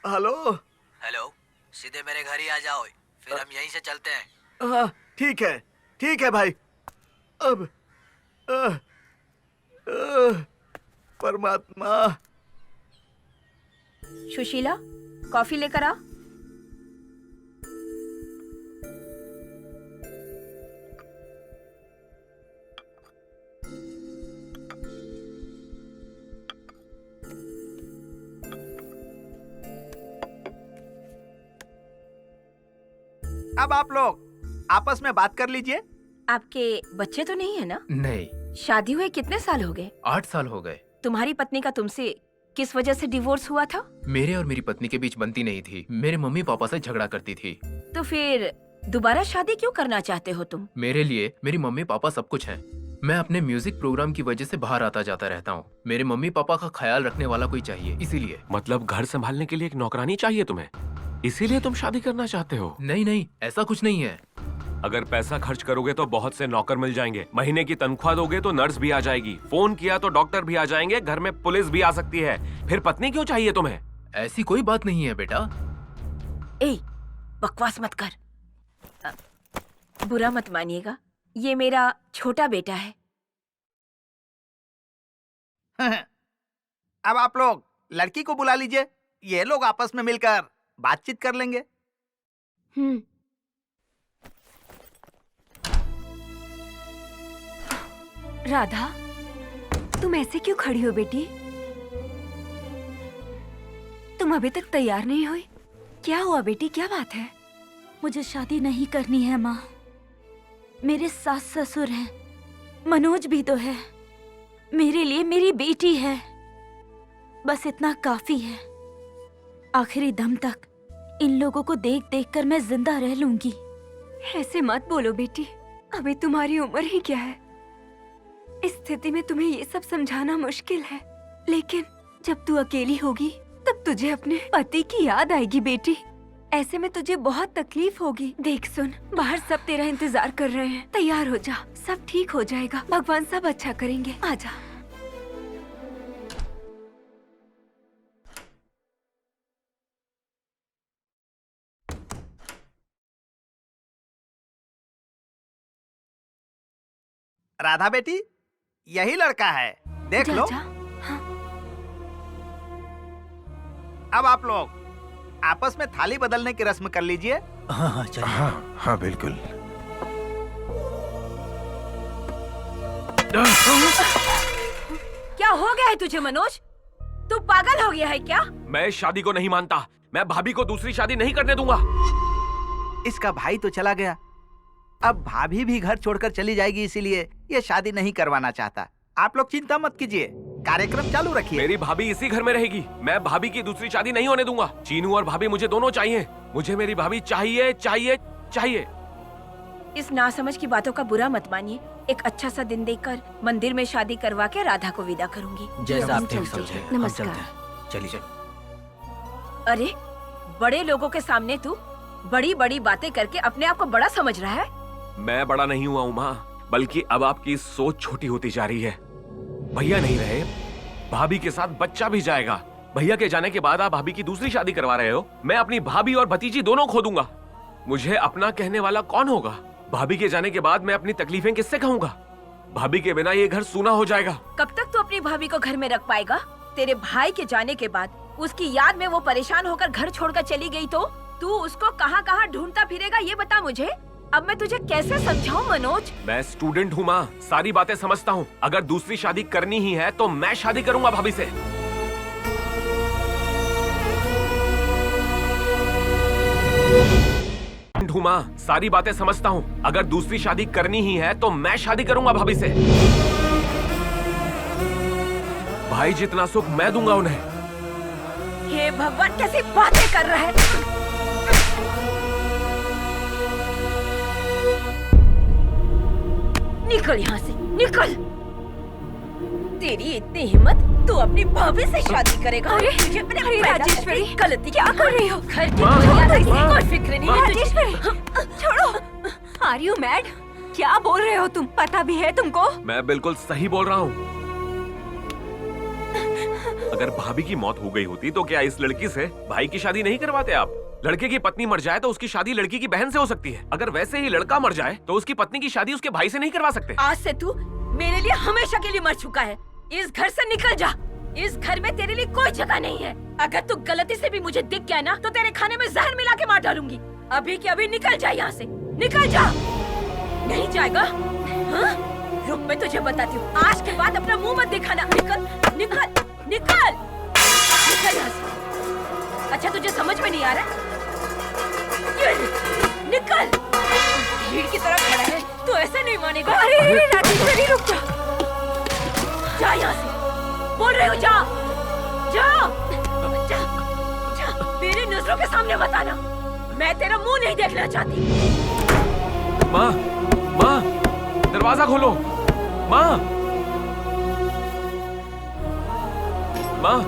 हेलो। हेलो, सीधे मेरे घर ही आ जाओ, फिर हम यहीं से चलते हैं। हाँ, ठीक है भाई। अब परमात्मा। सुशीला, कॉफी लेकर आ। अब आप लोग आपस में बात कर लीजिए। आपके बच्चे तो नहीं है ना? नहीं। शादी हुए कितने साल हो गए? 8 साल हो गए। तुम्हारी पत्नी का तुमसे किस वजह से डिवोर्स हुआ था? मेरे और मेरी पत्नी के बीच बनती नहीं थी। मेरे मम्मी पापा से झगड़ा करती थी। तो फिर दोबारा शादी क्यों करना चाहते हो तुम? मेरे लिए मेरी मम्मी पापा सब कुछ हैं। मैं अपने म्यूजिक प्रोग्राम की वजह से बाहर आता जाता रहता हूँ। मेरे मम्मी पापा का ख्याल रखने वाला कोई चाहिए, इसीलिए। मतलब घर संभालने के लिए एक नौकरानी चाहिए तुम्हें, इसीलिए तुम शादी करना चाहते हो? नहीं नहीं, ऐसा कुछ नहीं है। अगर पैसा खर्च करोगे तो बहुत से नौकर मिल जाएंगे, महीने की तनख्वाह दोगे तो नर्स भी आ जाएगी, फोन किया तो डॉक्टर भी आ जाएंगे, घर में पुलिस भी आ सकती है। फिर पत्नी क्यों चाहिए तुम्हें? ऐसी कोई बात नहीं है बेटा। ए, बकवास मत कर। बुरा मत मानिएगा, ये मेरा छोटा बेटा है। अब आप लोग लड़की को बुला लीजिए, ये लोग आपस में मिलकर बातचीत कर लेंगे। राधा, तुम ऐसे क्यों खड़ी हो बेटी? तुम अभी तक तैयार नहीं हुई? क्या हुआ बेटी, क्या बात है? मुझे शादी नहीं करनी है माँ। मेरे सास ससुर हैं, मनोज भी तो है। मेरे लिए मेरी बेटी है, बस इतना काफी है। आखिरी दम तक इन लोगों को देख देख कर मैं जिंदा रह लूंगी। ऐसे मत बोलो बेटी, अभी तुम्हारी उम्र ही क्या है। इस स्थिति में तुम्हें ये सब समझाना मुश्किल है, लेकिन जब तू अकेली होगी तब तुझे अपने पति की याद आएगी बेटी। ऐसे में तुझे बहुत तकलीफ होगी। देख सुन, बाहर सब तेरा इंतजार कर रहे हैं, तैयार हो जा, सब ठीक हो जाएगा, भगवान सब अच्छा करेंगे। आजा। राधा बेटी, यही लड़का है, देख लो। हाँ। अब आप लोग आपस में थाली बदलने की रस्म कर लीजिए। हाँ चलिए। हाँ बिल्कुल। क्या हो गया है तुझे मनोज? तू पागल हो गया है क्या? मैं इस शादी को नहीं मानता। मैं भाभी को दूसरी शादी नहीं करने दूंगा। इसका भाई तो चला गया, अब भाभी भी घर छोड़कर चली जाएगी, इसीलिए ये शादी नहीं करवाना चाहता। आप लोग चिंता मत कीजिए, कार्यक्रम चालू रखिए। मेरी भाभी इसी घर में रहेगी। मैं भाभी की दूसरी शादी नहीं होने दूंगा। चीनू और भाभी मुझे दोनों चाहिए। मुझे मेरी भाभी चाहिए चाहिए चाहिए। इस नासमझ की बातों का बुरा मत मानिए। एक अच्छा सा दिन देखकर मंदिर में शादी करवा के राधा को विदा करूंगी। जैसा आप ठीक चलते समझे। हैं। हम नमस्कार। चलते हैं। चलिए। अरे, बड़े लोगों के सामने तू बड़ी बड़ी बातें करके अपने आप को बड़ा समझ रहा है। मैं बड़ा नहीं हुआ उमा, बल्कि अब आपकी सोच छोटी होती जा रही है। भैया नहीं रहे, भाभी के साथ बच्चा भी जाएगा। भैया के जाने के बाद आप भाभी की दूसरी शादी करवा रहे हो। मैं अपनी भाभी और भतीजी दोनों खो दूंगा। मुझे अपना कहने वाला कौन होगा? भाभी के जाने के बाद मैं अपनी तकलीफें किससे कहूँगा? भाभी के बिना ये घर सूना हो जाएगा। कब तक तू अपनी भाभी को घर में रख पाएगा? तेरे भाई के जाने के बाद उसकी याद में वो परेशान होकर घर छोड़कर चली गई तो तू उसको कहाँ कहाँ ढूंढता फिरेगा, ये बता मुझे। अब मैं तुझे कैसे समझाऊं मनोज? मैं स्टूडेंट हूँ माँ, सारी बातें समझता हूँ। अगर दूसरी शादी करनी ही है तो मैं शादी करूंगा भाभी से। हूँ माँ, सारी बातें समझता हूँ। अगर दूसरी शादी करनी ही है तो मैं शादी करूंगा भाभी से। भाई जितना सुख मैं दूंगा उन्हें। हे भगवान, कैसी बातें कर रहा है। निकल यहाँ से, निकल। तेरी इतनी हिम्मत, तू अपनी भाभी से शादी करेगा? अरे राजेश्वरी, गलती क्या कर रही हो? घर की कोई फिक्र नहीं है। राजेश्वरी, छोड़ो। Are you mad? क्या बोल रहे हो तुम? पता भी है तुमको? मैं बिल्कुल सही बोल रहा हूँ। अगर भाभी की मौत हो गई होती तो क्या इस लड़की से भाई की शादी नहीं करवाते आप? लड़के की पत्नी मर जाए तो उसकी शादी लड़की की बहन से हो सकती है। अगर वैसे ही लड़का मर जाए तो उसकी पत्नी की शादी उसके भाई से नहीं करवा सकते। आज से तू मेरे लिए हमेशा के लिए मर चुका है। इस घर से निकल जा। इस घर में तेरे लिए कोई जगह नहीं है। अगर तू गलती से भी मुझे दिख गया ना तो तेरे खाने में जहर मिला के मार डालूंगी। अभी के अभी निकल जा यहाँ से, निकल जा। नहीं जाएगा? हाँ? रुक, मैं तुझे बताती हूँ। आज के बाद अपना मुंह मत दिखाना। निकल, निकल, निकल, निकल यहाँ से। अच्छा, तुझे समझ में नहीं आ रहा? निकल। भीड़ की तरह खड़ा है, तू ऐसे नहीं मानेगा। अरे राजेश्वरी, रुक जा। जा यहाँ से, बोल रही हूँ, जा, जा, जा, जा। मेरी नजरों के सामने मत आना। मैं तेरा मुंह नहीं देखना चाहती। माँ, माँ, दरवाजा खोलो। माँ, माँ,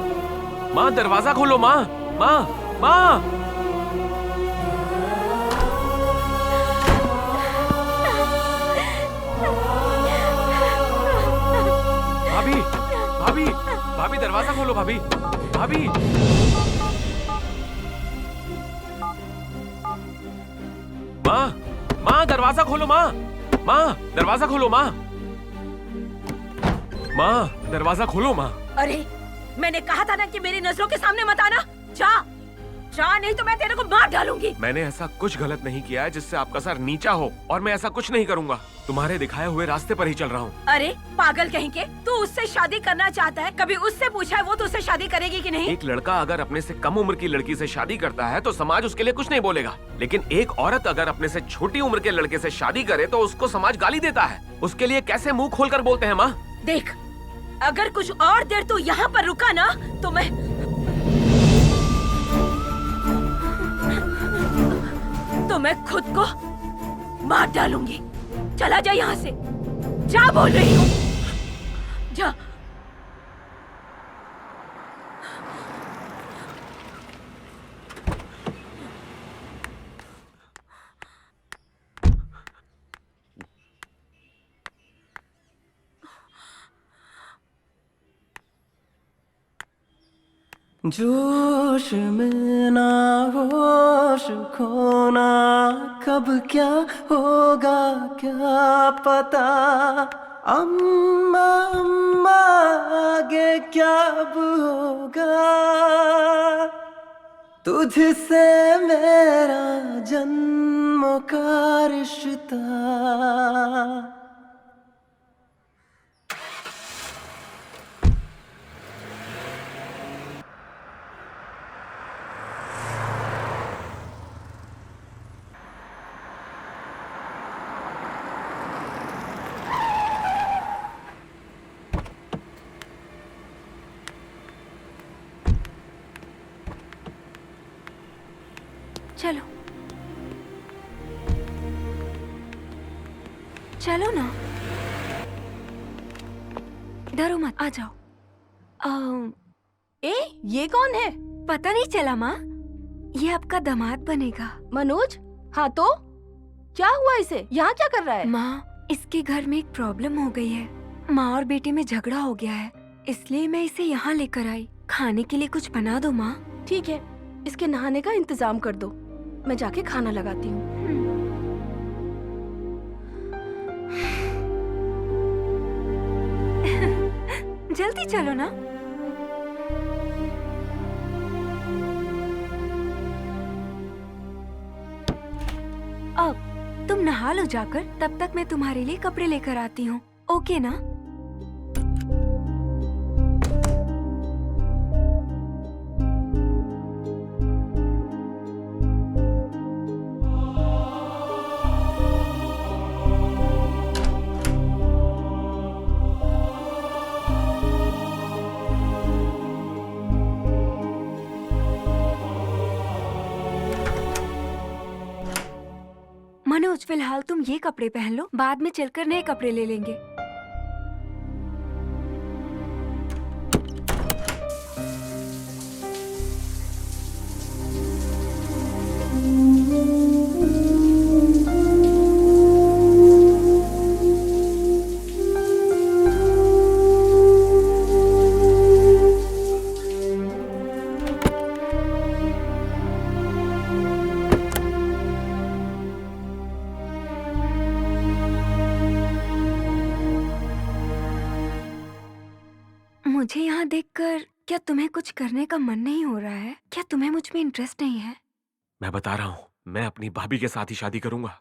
माँ, दरवाजा खोलो। माँ, माँ, माँ। भाभी, भाभी, भाभी, दरवाजा खोलो। भाभी, भाभी। माँ, माँ, दरवाजा खोलो। माँ, माँ, दरवाजा खोलो। माँ, माँ, दरवाजा खोलो। माँ। अरे, मैंने कहा था ना कि मेरी नजरों के सामने मत आना। जा, जा, नहीं तो मैं तेरे को मार डालूंगी। मैंने ऐसा कुछ गलत नहीं किया है जिससे आपका सर नीचा हो, और मैं ऐसा कुछ नहीं करूंगा। तुम्हारे दिखाए हुए रास्ते पर ही चल रहा हूँ। अरे पागल कहीं के, तू उससे शादी करना चाहता है? कभी उससे पूछा है वो तो उससे शादी करेगी कि नहीं? एक लड़का अगर अपने से कम उम्र की लड़की से शादी करता है तो समाज उसके लिए कुछ नहीं बोलेगा, लेकिन एक औरत अगर अपने से छोटी उम्र के लड़के से शादी करे तो उसको समाज गाली देता है। उसके लिए कैसे मुंह खोलकर बोलते हैं। माँ देख, अगर कुछ और देर तू यहाँ पर रुका ना तो मैं खुद को मार डालूंगी। चला जा यहाँ से, जा, बोल रही हूँ, जा। जोश में ना होश खोना, कब क्या होगा क्या पता। अम्मा अम्मा आगे क्या अब होगा। तुझसे मेरा जन्मों का रिश्ता। चलो, चलो ना, डरो मत, आ जाओ। ये कौन है? पता नहीं चला माँ, ये आपका दामाद बनेगा। मनोज? हाँ तो क्या हुआ इसे? यहाँ क्या कर रहा है? माँ, इसके घर में एक प्रॉब्लम हो गई है। माँ और बेटे में झगड़ा हो गया है। इसलिए मैं इसे यहाँ लेकर आई। खाने के लिए कुछ बना दो माँ। ठीक है, इसके नहाने का इंतजाम कर दो, मैं जाके खाना लगाती हूँ। जल्दी चलो ना। अब तुम नहा लो जाकर, तब तक मैं तुम्हारे लिए कपड़े लेकर आती हूँ। ओके ना? मनोज, फिलहाल तुम ये कपड़े पहन लो, बाद में चलकर नए कपड़े ले लेंगे। मुझे यहाँ देखकर क्या तुम्हें कुछ करने का मन नहीं हो रहा है? क्या तुम्हें मुझ में इंटरेस्ट नहीं है? मैं बता रहा हूँ, मैं अपनी भाभी के साथ ही शादी करूंगा।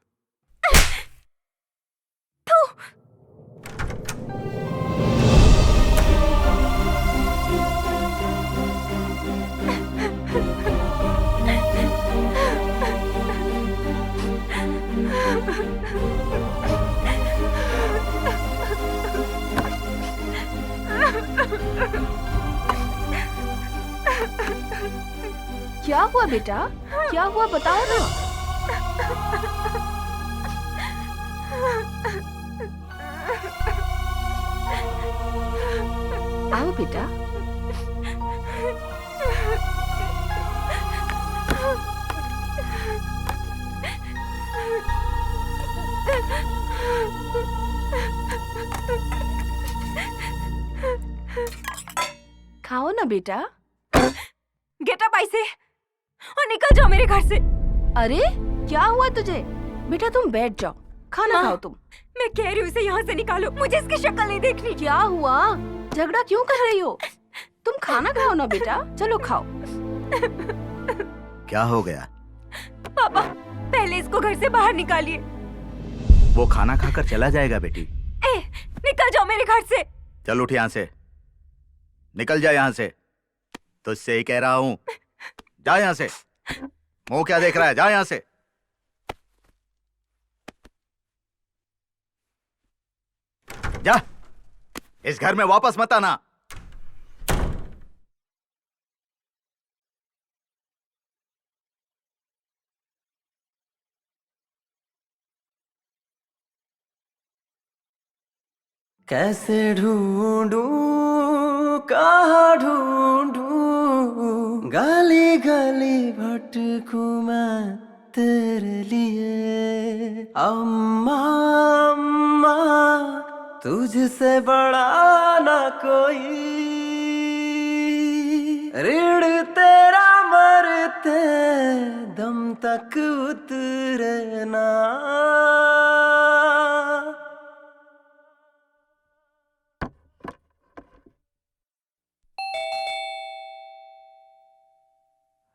क्या हुआ बेटा, क्या हुआ बताओ ना। आओ बेटा। खाओ ना बेटा। गेट अप ऐसे और निकल जाओ मेरे घर से। अरे क्या हुआ तुझे? बेटा तुम बैठ जाओ, खाना खाओ तुम। मैं कह रही हूँ इसे यहाँ से निकालो, मुझे इसकी शक्ल नहीं देखनी। क्या हुआ? झगड़ा क्यों कर रही हो? तुम खाना खाओ ना बेटा, चलो खाओ। क्या हो गया? पापा, पहले इसको घर से बाहर निकालिए। वो खाना खाकर चला जाएगा बेटी। निकल जाओ मेरे घर से। चल उठ यहाँ से, निकल जा यहाँ से। तुझसे ही कह रहा हूँ, जा यहाँ से। मुंह क्या देख रहा है, जा यहाँ से। जा, इस घर में वापस मत आना। कैसे ढूंढूं, कहाँ ढूंढूं, गली गली भटकूं मैं तेरे लिए। अम्मा अम्मा, तुझसे बड़ा ना कोई, ऋण तेरा मरते दम तक उतरे ना।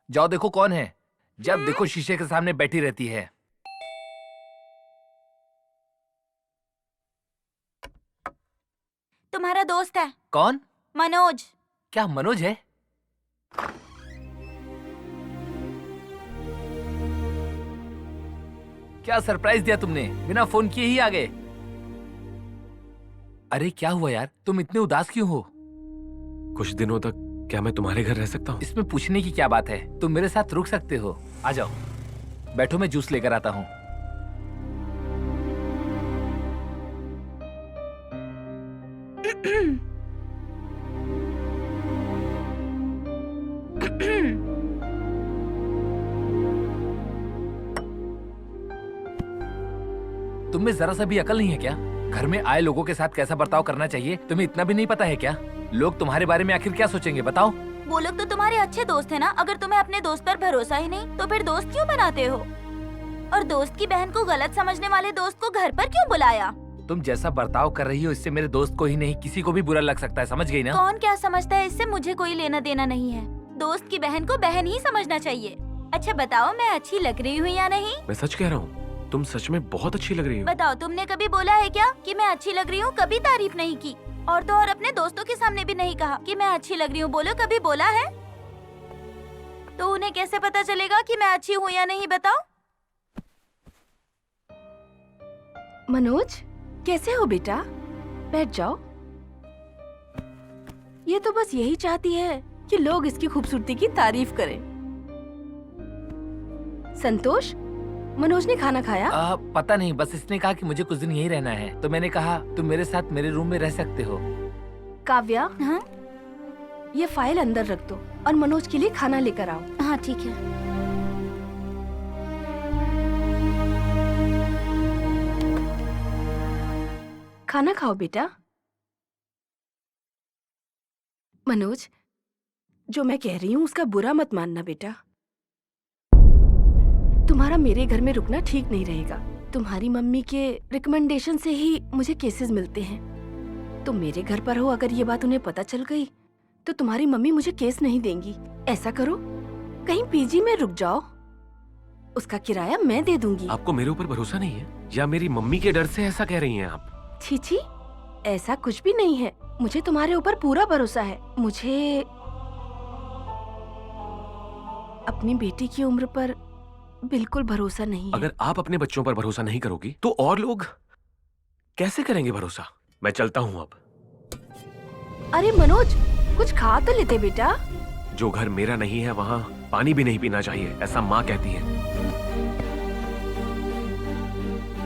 जाओ देखो कौन है। जब देखो शीशे के सामने बैठी रहती है। तुम्हारा दोस्त है। कौन? मनोज। क्या मनोज है? क्या सरप्राइज दिया तुमने, बिना फोन किए ही आ गए। अरे क्या हुआ यार, तुम इतने उदास क्यों हो? कुछ दिनों तक क्या मैं तुम्हारे घर रह सकता हूँ? इसमें पूछने की क्या बात है, तुम मेरे साथ रुक सकते हो। आ जाओ, बैठो, मैं जूस लेकर आता हूँ। तुम में जरा सा भी अकल नहीं है क्या? घर में आए लोगों के साथ कैसा बर्ताव करना चाहिए तुम्हें इतना भी नहीं पता है क्या? लोग तुम्हारे बारे में आखिर क्या सोचेंगे बताओ? वो लोग तो तुम्हारे अच्छे दोस्त है ना। अगर तुम्हें अपने दोस्त पर भरोसा ही नहीं तो फिर दोस्त क्यों बनाते हो? और दोस्त की बहन को गलत समझने वाले दोस्त को घर पर क्यों बुलाया? तुम जैसा बर्ताव कर रही हो इससे मेरे दोस्त को ही नहीं किसी को भी बुरा लग सकता है, समझ गई ना? कौन क्या समझता है इससे मुझे कोई लेना देना नहीं है। दोस्त की बहन को बहन ही समझना चाहिए। अच्छा बताओ, मैं अच्छी लग रही हूँ या नहीं? मैं सच कह रहा हूँ, तुम सच में बहुत अच्छी लग रही हो। बताओ, तुमने कभी बोला है क्या कि मैं अच्छी लग रही हूँ? कभी तारीफ नहीं की, और तो और अपने दोस्तों के सामने भी नहीं कहा कि मैं अच्छी लग रही हूँ। बोलो, कभी बोला है? तो उन्हें कैसे पता चलेगा कि मैं अच्छी हूँ या नहीं? बताओ। मनोज, कैसे हो बेटा? बैठ जाओ। ये तो बस यही चाहती है कि लोग इसकी खूबसूरती की तारीफ करें। संतोष, मनोज ने खाना खाया? पता नहीं, बस इसने कहा कि मुझे कुछ दिन यहीं रहना है, तो मैंने कहा तुम मेरे साथ मेरे रूम में रह सकते हो। काव्या, हाँ? ये फाइल अंदर रख दो और मनोज के लिए खाना लेकर आओ। हाँ ठीक है। खाना खाओ बेटा। मनोज, जो मैं कह रही हूँ उसका बुरा मत मानना बेटा। तुम्हारा मेरे घर में रुकना ठीक नहीं रहेगा। तुम्हारी मम्मी के रिकमेंडेशन से ही मुझे केसेस मिलते हैं। तुम मेरे घर पर हो, अगर ये बात उन्हें पता चल गई तो तुम्हारी मम्मी मुझे केस नहीं देंगी। ऐसा करो, कहीं पीजी में रुक जाओ, उसका किराया मैं दे दूंगी। आपको मेरे ऊपर भरोसा नहीं है या मेरी मम्मी के डर से ऐसा कह रही हैं आप? छी छी, ऐसा कुछ भी नहीं है। मुझे तुम्हारे ऊपर पूरा भरोसा है। मुझे अपनी बेटी की उम्र पर बिल्कुल भरोसा नहीं है। अगर आप अपने बच्चों पर भरोसा नहीं करोगी तो और लोग कैसे करेंगे भरोसा? मैं चलता हूँ अब। अरे मनोज, कुछ खा तो लेते बेटा। जो घर मेरा नहीं है वहाँ पानी भी नहीं पीना चाहिए, ऐसा माँ कहती है।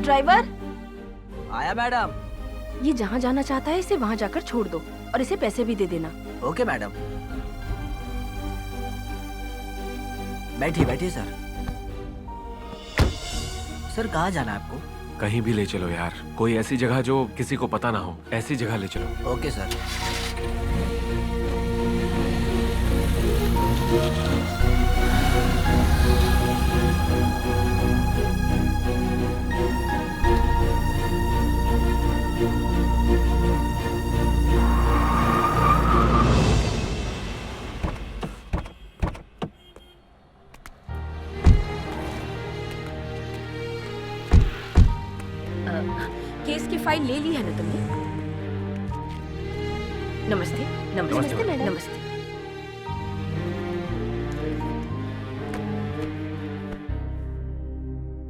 ड्राइवर, आया मैडम। ये जहाँ जाना चाहता है इसे वहाँ जाकर छोड़ दो और इसे पैसे भी दे देना। Okay madam. बैठिए बैठिए सर। सर कहाँ जाना है आपको? कहीं भी ले चलो यार, कोई ऐसी जगह जो किसी को पता ना हो, ऐसी जगह ले चलो। Okay sir. केस की फाइल ले ली है ना तुमने? नमस्ते। नमस्ते, नमस्ते मैडम। नमस्ते।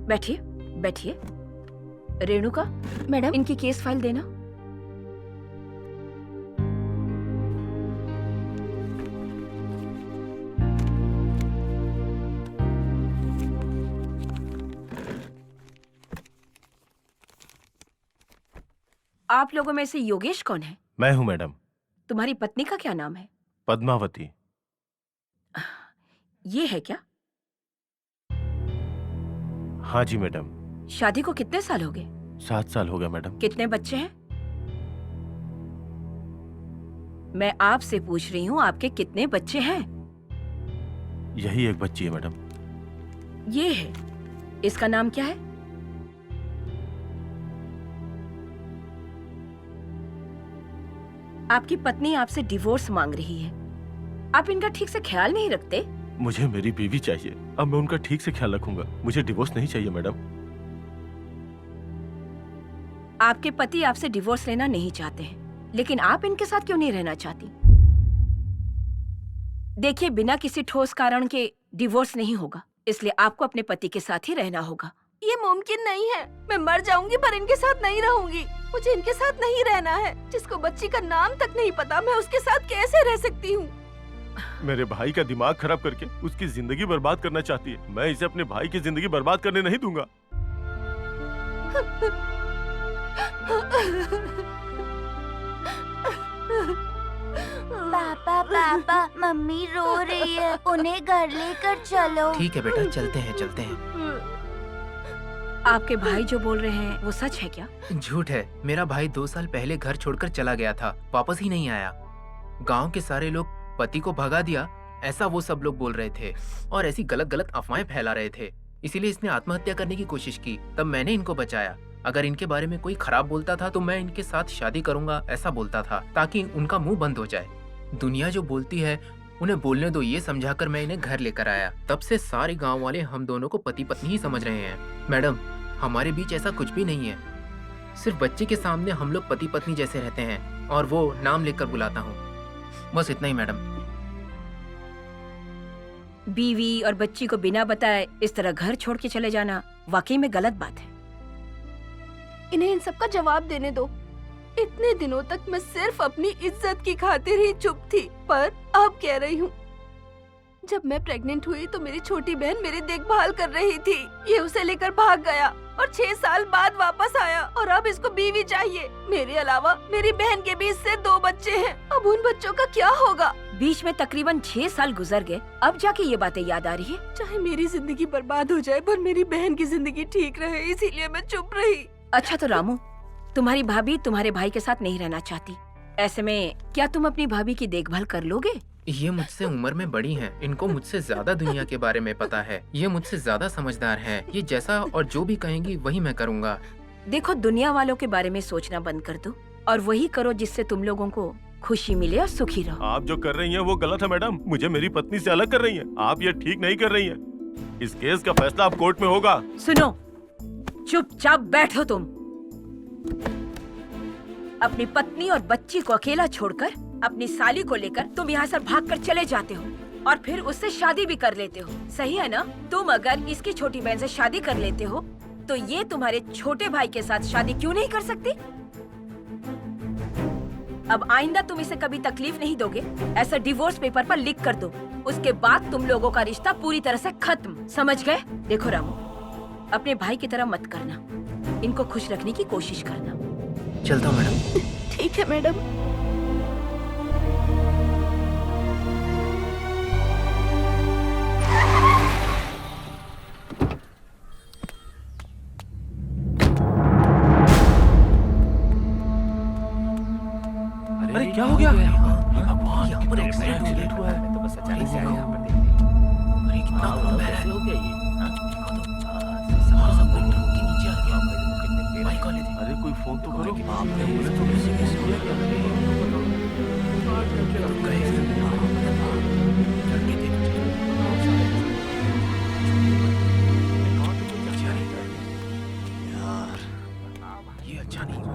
बैठिए बैठिए। रेणुका, मैडम, इनकी केस फाइल देना। आप लोगों में से योगेश कौन है? मैं हूँ मैडम। तुम्हारी पत्नी का क्या नाम है? पद्मावती। ये है क्या? हाँ जी मैडम। शादी को कितने साल हो गए? 7 साल हो गया मैडम। कितने बच्चे हैं? मैं आपसे पूछ रही हूँ, आपके कितने बच्चे हैं? यही एक बच्ची है मैडम। ये है, इसका नाम क्या है? आपकी पत्नी आपसे डिवोर्स मांग रही है। आप इनका ठीक से ख्याल नहीं रखते? मुझे मेरी बीवी चाहिए, अब मैं उनका ठीक से ख्याल रखूंगा। मुझे डिवोर्स नहीं चाहिए मैडम। आपके पति आपसे डिवोर्स लेना नहीं चाहते हैं, लेकिन आप इनके साथ क्यों नहीं रहना चाहती? देखिए, बिना किसी ठोस कारण के डिवोर्स नहीं होगा, इसलिए आपको अपने पति के साथ ही रहना होगा। ये मुमकिन नहीं है। मैं मर जाऊंगी पर इनके साथ नहीं रहूंगी। मुझे इनके साथ नहीं रहना है। जिसको बच्ची का नाम तक नहीं पता, मैं उसके साथ कैसे रह सकती हूँ? मेरे भाई का दिमाग खराब करके उसकी जिंदगी बर्बाद करना चाहती है। मैं इसे अपने भाई की जिंदगी बर्बाद करने नहीं दूंगा। पापा पापा, मम्मी रो रही है, उन्हें घर लेकर चलो। ठीक है बेटा, चलते हैं चलते हैं। आपके भाई जो बोल रहे हैं वो सच है क्या? झूठ है। मेरा भाई 2 साल पहले घर छोड़कर चला गया था, वापस ही नहीं आया। गांव के सारे लोग पति को भगा दिया, ऐसा वो सब लोग बोल रहे थे और ऐसी गलत गलत अफवाहें फैला रहे थे। इसीलिए इसने आत्महत्या करने की कोशिश की। तब मैंने इनको बचाया। अगर इनके बारे में कोई खराब बोलता था तो मैं इनके साथ शादी करूंगा, ऐसा बोलता था ताकि उनका मुंह बंद हो जाए। दुनिया जो बोलती है उन्हें बोलने दो, ये समझाकर मैं इन्हें घर लेकर आया। तब से सारे गांव वाले हम दोनों को पति पत्नी ही समझ रहे हैं। मैडम, हमारे बीच ऐसा कुछ भी नहीं है। सिर्फ बच्चे के सामने हम लोग पति पत्नी जैसे रहते हैं और वो नाम लेकर बुलाता हूँ, बस इतना ही मैडम। बीवी और बच्ची को बिना बताए इस तरह घर छोड़ के चले जाना वाकई में गलत बात है। इन्हें इन सब का जवाब देने दो। इतने दिनों तक मैं सिर्फ अपनी इज्जत की खातिर ही चुप थी, पर अब कह रही हूँ। जब मैं प्रेग्नेंट हुई तो मेरी छोटी बहन मेरी देखभाल कर रही थी। ये उसे लेकर भाग गया और 6 साल बाद वापस आया और अब इसको बीवी चाहिए। मेरे अलावा मेरी बहन के भी इससे 2 बच्चे हैं। अब उन बच्चों का क्या होगा? बीच में तकरीबन 6 साल गुजर गए, अब जाके ये बातें याद आ रही है। चाहे मेरी जिंदगी बर्बाद हो जाए पर मेरी बहन की जिंदगी ठीक रहे, इसीलिए मैं चुप रही। अच्छा तो रामू, तुम्हारी भाभी तुम्हारे भाई के साथ नहीं रहना चाहती। ऐसे में क्या तुम अपनी भाभी की देखभाल कर लोगे? ये मुझसे उम्र में बड़ी हैं, इनको मुझसे ज्यादा दुनिया के बारे में पता है। ये मुझसे ज्यादा समझदार हैं। ये जैसा और जो भी कहेंगी वही मैं करूँगा। देखो, दुनिया वालों के बारे में सोचना बंद कर दो और वही करो जिससे तुम लोगों को खुशी मिले और सुखी रहो। आप जो कर रही हैं वो गलत है मैडम। मुझे मेरी पत्नी से अलग कर रही हैं। आप ये ठीक नहीं कर रही हैं। इस केस का फैसला अब कोर्ट में होगा। सुनो, चुपचाप बैठो तुम। अपनी पत्नी और बच्ची को अकेला छोड़कर अपनी साली को लेकर तुम यहाँ से भागकर चले जाते हो और फिर उससे शादी भी कर लेते हो, सही है ना? तुम अगर इसकी छोटी बहन से शादी कर लेते हो तो ये तुम्हारे छोटे भाई के साथ शादी क्यों नहीं कर सकती? अब आइंदा तुम इसे कभी तकलीफ नहीं दोगे, ऐसा डिवोर्स पेपर पर लिख कर दो। उसके बाद तुम लोगों का रिश्ता पूरी तरह से खत्म, समझ गए? देखो रामू, अपने भाई की तरह मत करना, इनको खुश रखने की कोशिश करना। चलता हूँ मैडम। ठीक है मैडम। अरे क्या हो गया? भगवान, यहाँ पर एक्सीडेंट हुआ है। तो बस अचानक से आया यहाँ पर देखने। अरे कितना खून बह रहा है। हो गया ये? देखो तो सब लोग ट्रक के नीचे आ गया। भाई कॉल थे। अरे कोई फोन तो करो। आपने बोले तो किसी के सुन लिया। यार, ये अच्छा नहीं हुआ।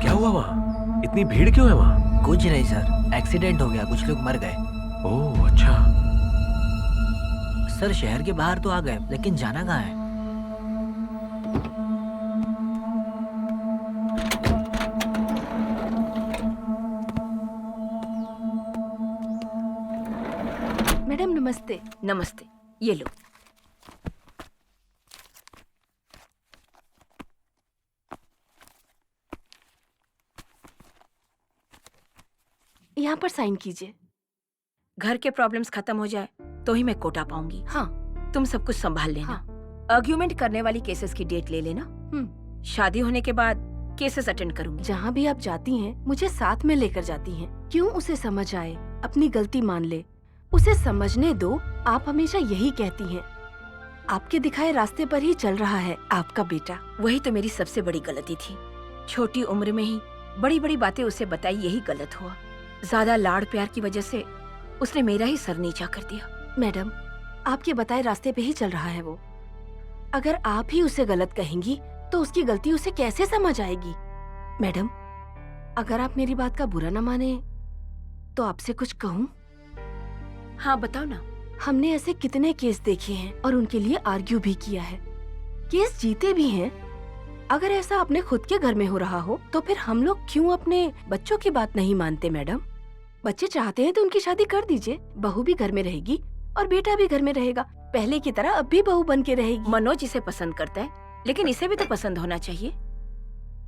क्या हुआ वहाँ? इतनी भीड़ क्यों है वहाँ? कुछ नहीं सर, एक्सीडेंट हो गया, कुछ लोग मर गए। ओह अच्छा। सर शहर के बाहर तो आ गए, लेकिन जाना कहाँ है? मैडम नमस्ते। नमस्ते, ये लो। यहाँ पर साइन कीजिए। घर के प्रॉब्लम्स खत्म हो जाए तो ही मैं कोटा पाऊंगी। हाँ। तुम सब कुछ संभाल लेना। आर्ग्यूमेंट करने वाली केसेस की डेट ले लेना। शादी होने के बाद केसेस अटेंड करूंगी। जहाँ भी आप जाती हैं मुझे साथ में लेकर जाती हैं। क्यों उसे समझ आए, अपनी गलती मान ले, उसे समझने दो। आप हमेशा यही कहती हैं। आपके दिखाए रास्ते पर ही चल रहा है आपका बेटा। वही तो मेरी सबसे बड़ी गलती थी। छोटी उम्र में ही बड़ी बड़ी बातें उसे बताई, यही गलत हुआ। ज्यादा लाड़ प्यार की वजह से उसने मेरा ही सर नीचा कर दिया। मैडम, आपके बताए रास्ते पे ही चल रहा है वो। अगर आप ही उसे गलत कहेंगी तो उसकी गलती उसे कैसे समझ आएगी? मैडम, अगर आप मेरी बात का बुरा न माने तो आपसे कुछ कहूँ? हाँ बताओ ना। हमने ऐसे कितने केस देखे हैं और उनके लिए आर्ग्यू भी किया है, केस जीते भी हैं। अगर ऐसा अपने खुद के घर में हो रहा हो तो फिर हम लोग क्यों अपने बच्चों की बात नहीं मानते? मैडम, बच्चे चाहते हैं तो उनकी शादी कर दीजिए। बहू भी घर में रहेगी और बेटा भी घर में रहेगा। पहले की तरह अब भी बहू बन के रहेगी। मनोज इसे पसंद करता है, लेकिन इसे भी तो पसंद होना चाहिए।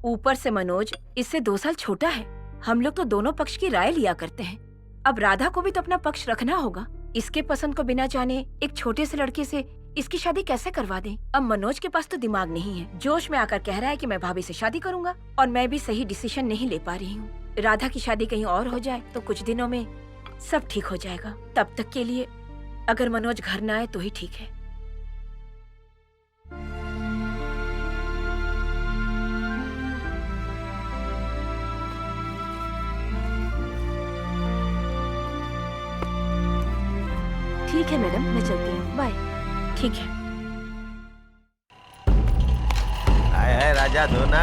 ऊपर से मनोज इससे 2 साल छोटा है। हम लोग तो दोनों पक्ष की राय लिया करते हैं। अब राधा को भी तो अपना पक्ष रखना होगा। इसके पसंद को बिना जाने एक छोटे से लड़के से इसकी शादी कैसे करवा दें? अब मनोज के पास तो दिमाग नहीं है, जोश में आकर कह रहा है कि मैं भाभी से शादी करूंगा, और मैं भी सही डिसीजन नहीं ले पा रही हूँ। राधा की शादी कहीं और हो जाए तो कुछ दिनों में सब ठीक हो जाएगा। तब तक के लिए अगर मनोज घर न आए तो ही ठीक है। ठीक है मैडम, मैं चलती हूँ, बाय। ठीक है। आए है राजा धोना।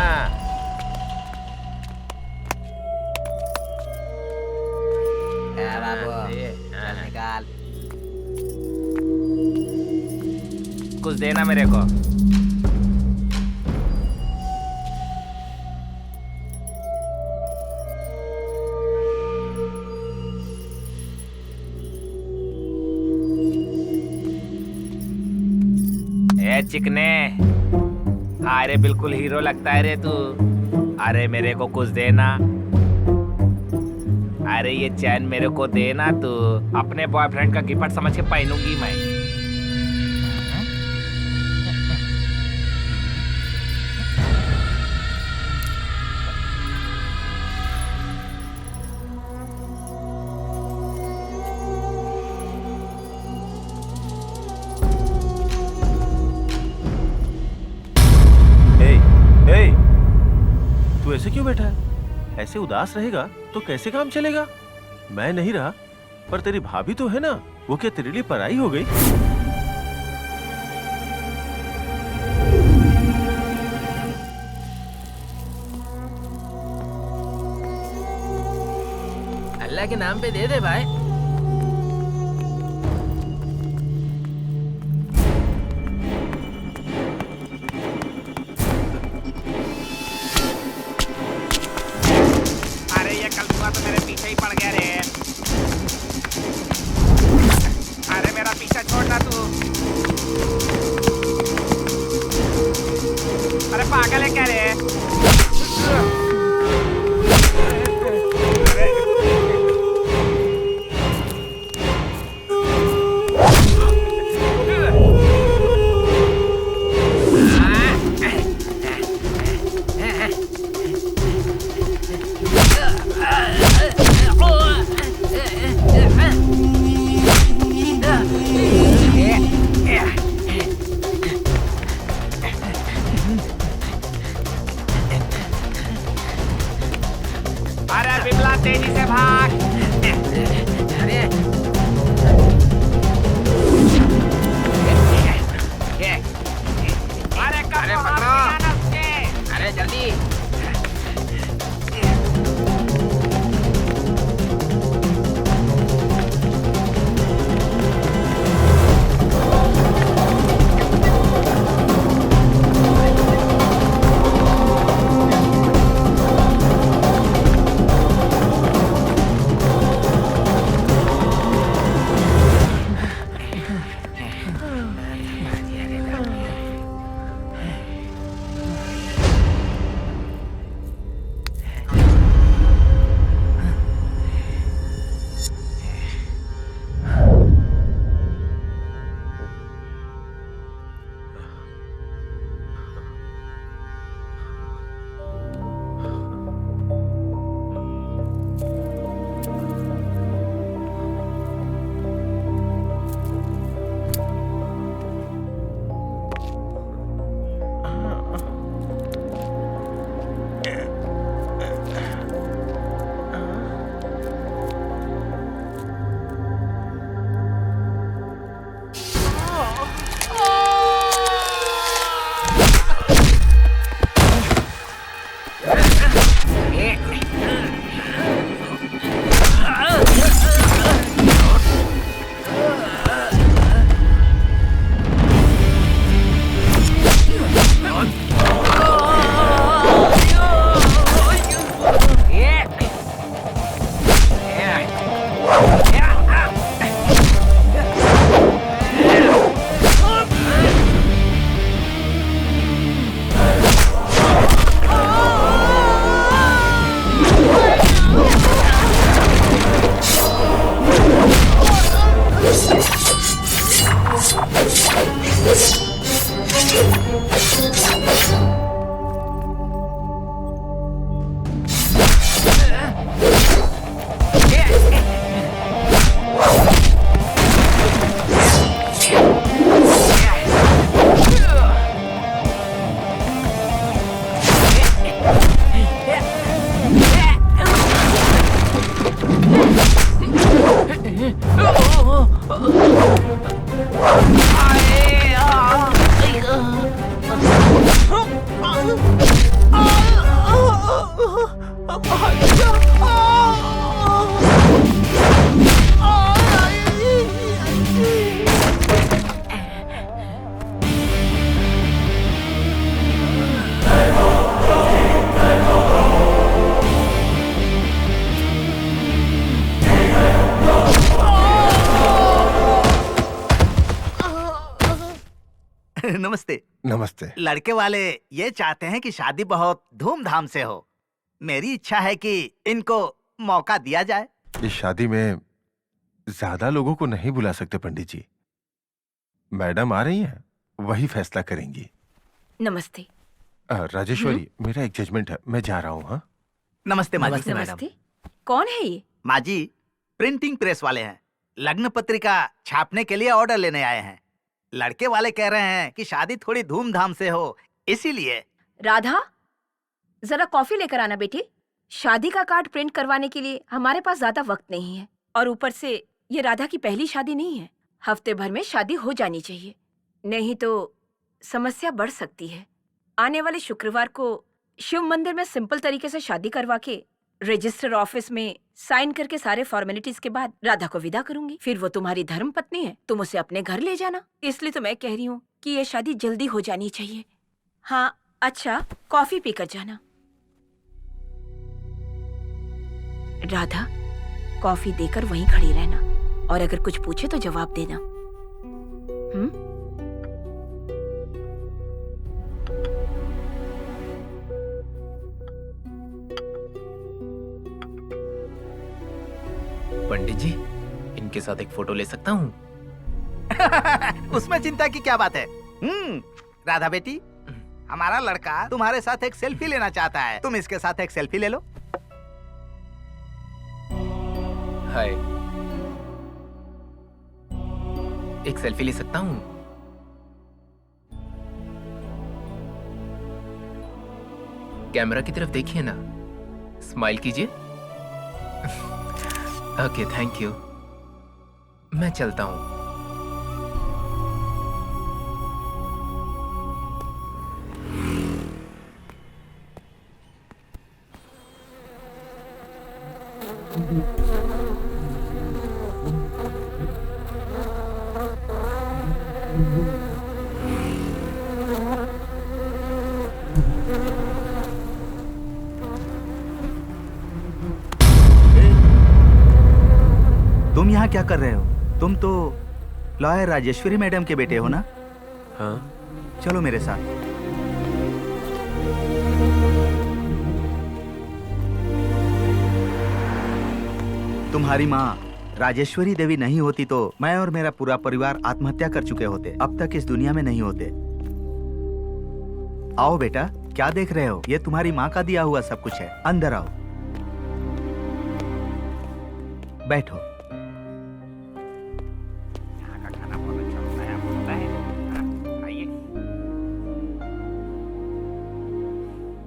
निकाल। कुछ देना मेरे को। ए चिकने, अरे बिल्कुल हीरो लगता है रे तू। अरे मेरे को कुछ देना। अरे ये चैन मेरे को देना तू। अपने बॉयफ्रेंड का गिफ्ट समझ के पहनूंगी मैं। तू ऐसे क्यों बैठा है? ऐसे उदास रहेगा तो कैसे काम चलेगा? मैं नहीं रहा, पर तेरी भाभी तो है ना, वो क्या तेरे लिए पराई हो गई? अल्लाह के नाम पे दे दे भाई। तो मेरे पीछे ही पड़ गया रे। अरे मेरा पीछा छोड़ना तू। अरे पागल है क्या रे? नमस्ते। नमस्ते। लड़के वाले ये चाहते हैं कि शादी बहुत धूमधाम से हो। मेरी इच्छा है कि इनको मौका दिया जाए। इस शादी में ज्यादा लोगों को नहीं बुला सकते पंडित जी। मैडम आ रही हैं, वही फैसला करेंगी। नमस्ते। राजेश्वरी, मेरा एक जजमेंट है, मैं जा रहा हूँ। हाँ, नमस्ते माँ जी। नमस्ते नमस्ते। कौन है ये? माँ जी, प्रिंटिंग प्रेस वाले हैं। लग्न पत्रिका छापने के लिए ऑर्डर लेने आए हैं। लड़के वाले कह रहे हैं कि शादी थोड़ी धूमधाम से हो, इसीलिए। राधा, जरा कॉफी लेकर आना बेटी। शादी का कार्ड प्रिंट करवाने के लिए हमारे पास ज्यादा वक्त नहीं है, और ऊपर से ये राधा की पहली शादी नहीं है। हफ्ते भर में शादी हो जानी चाहिए, नहीं तो समस्या बढ़ सकती है। आने वाले शुक्रवार को शिव मंदिर में सिंपल तरीके से शादी करवा के रजिस्टर ऑफिस में साइन करके सारे फॉर्मेलिटीज के बाद राधा को विदा करूंगी। फिर वो तुम्हारी धर्म पत्नी है, तुम उसे अपने घर ले जाना। इसलिए तो मैं कह रही हूँ कि ये शादी जल्दी हो जानी चाहिए। हाँ अच्छा, कॉफी पीकर जाना। राधा, कॉफी देकर वहीं खड़ी रहना, और अगर कुछ पूछे तो जवाब देना। पंडित जी, इनके साथ एक फोटो ले सकता हूँ? उसमें चिंता की क्या बात है? राधा बेटी, हमारा लड़का तुम्हारे साथ एक सेल्फी लेना चाहता है। तुम इसके साथ एक सेल्फी ले लो। हाय, एक सेल्फी ले सकता हूँ? कैमरा की तरफ देखिए ना, स्माइल कीजिए। Okay, thank you. मैं चलता हूँ। तुम यहाँ क्या कर रहे हो? तुम तो लॉयर राजेश्वरी मैडम के बेटे हो ना? हाँ। चलो मेरे साथ। तुम्हारी माँ राजेश्वरी देवी नहीं होती तो मैं और मेरा पूरा परिवार आत्महत्या कर चुके होते। अब तक इस दुनिया में नहीं होते। आओ बेटा, क्या देख रहे हो? ये तुम्हारी माँ का दिया हुआ सब कुछ है। अंदर आओ, बैठो।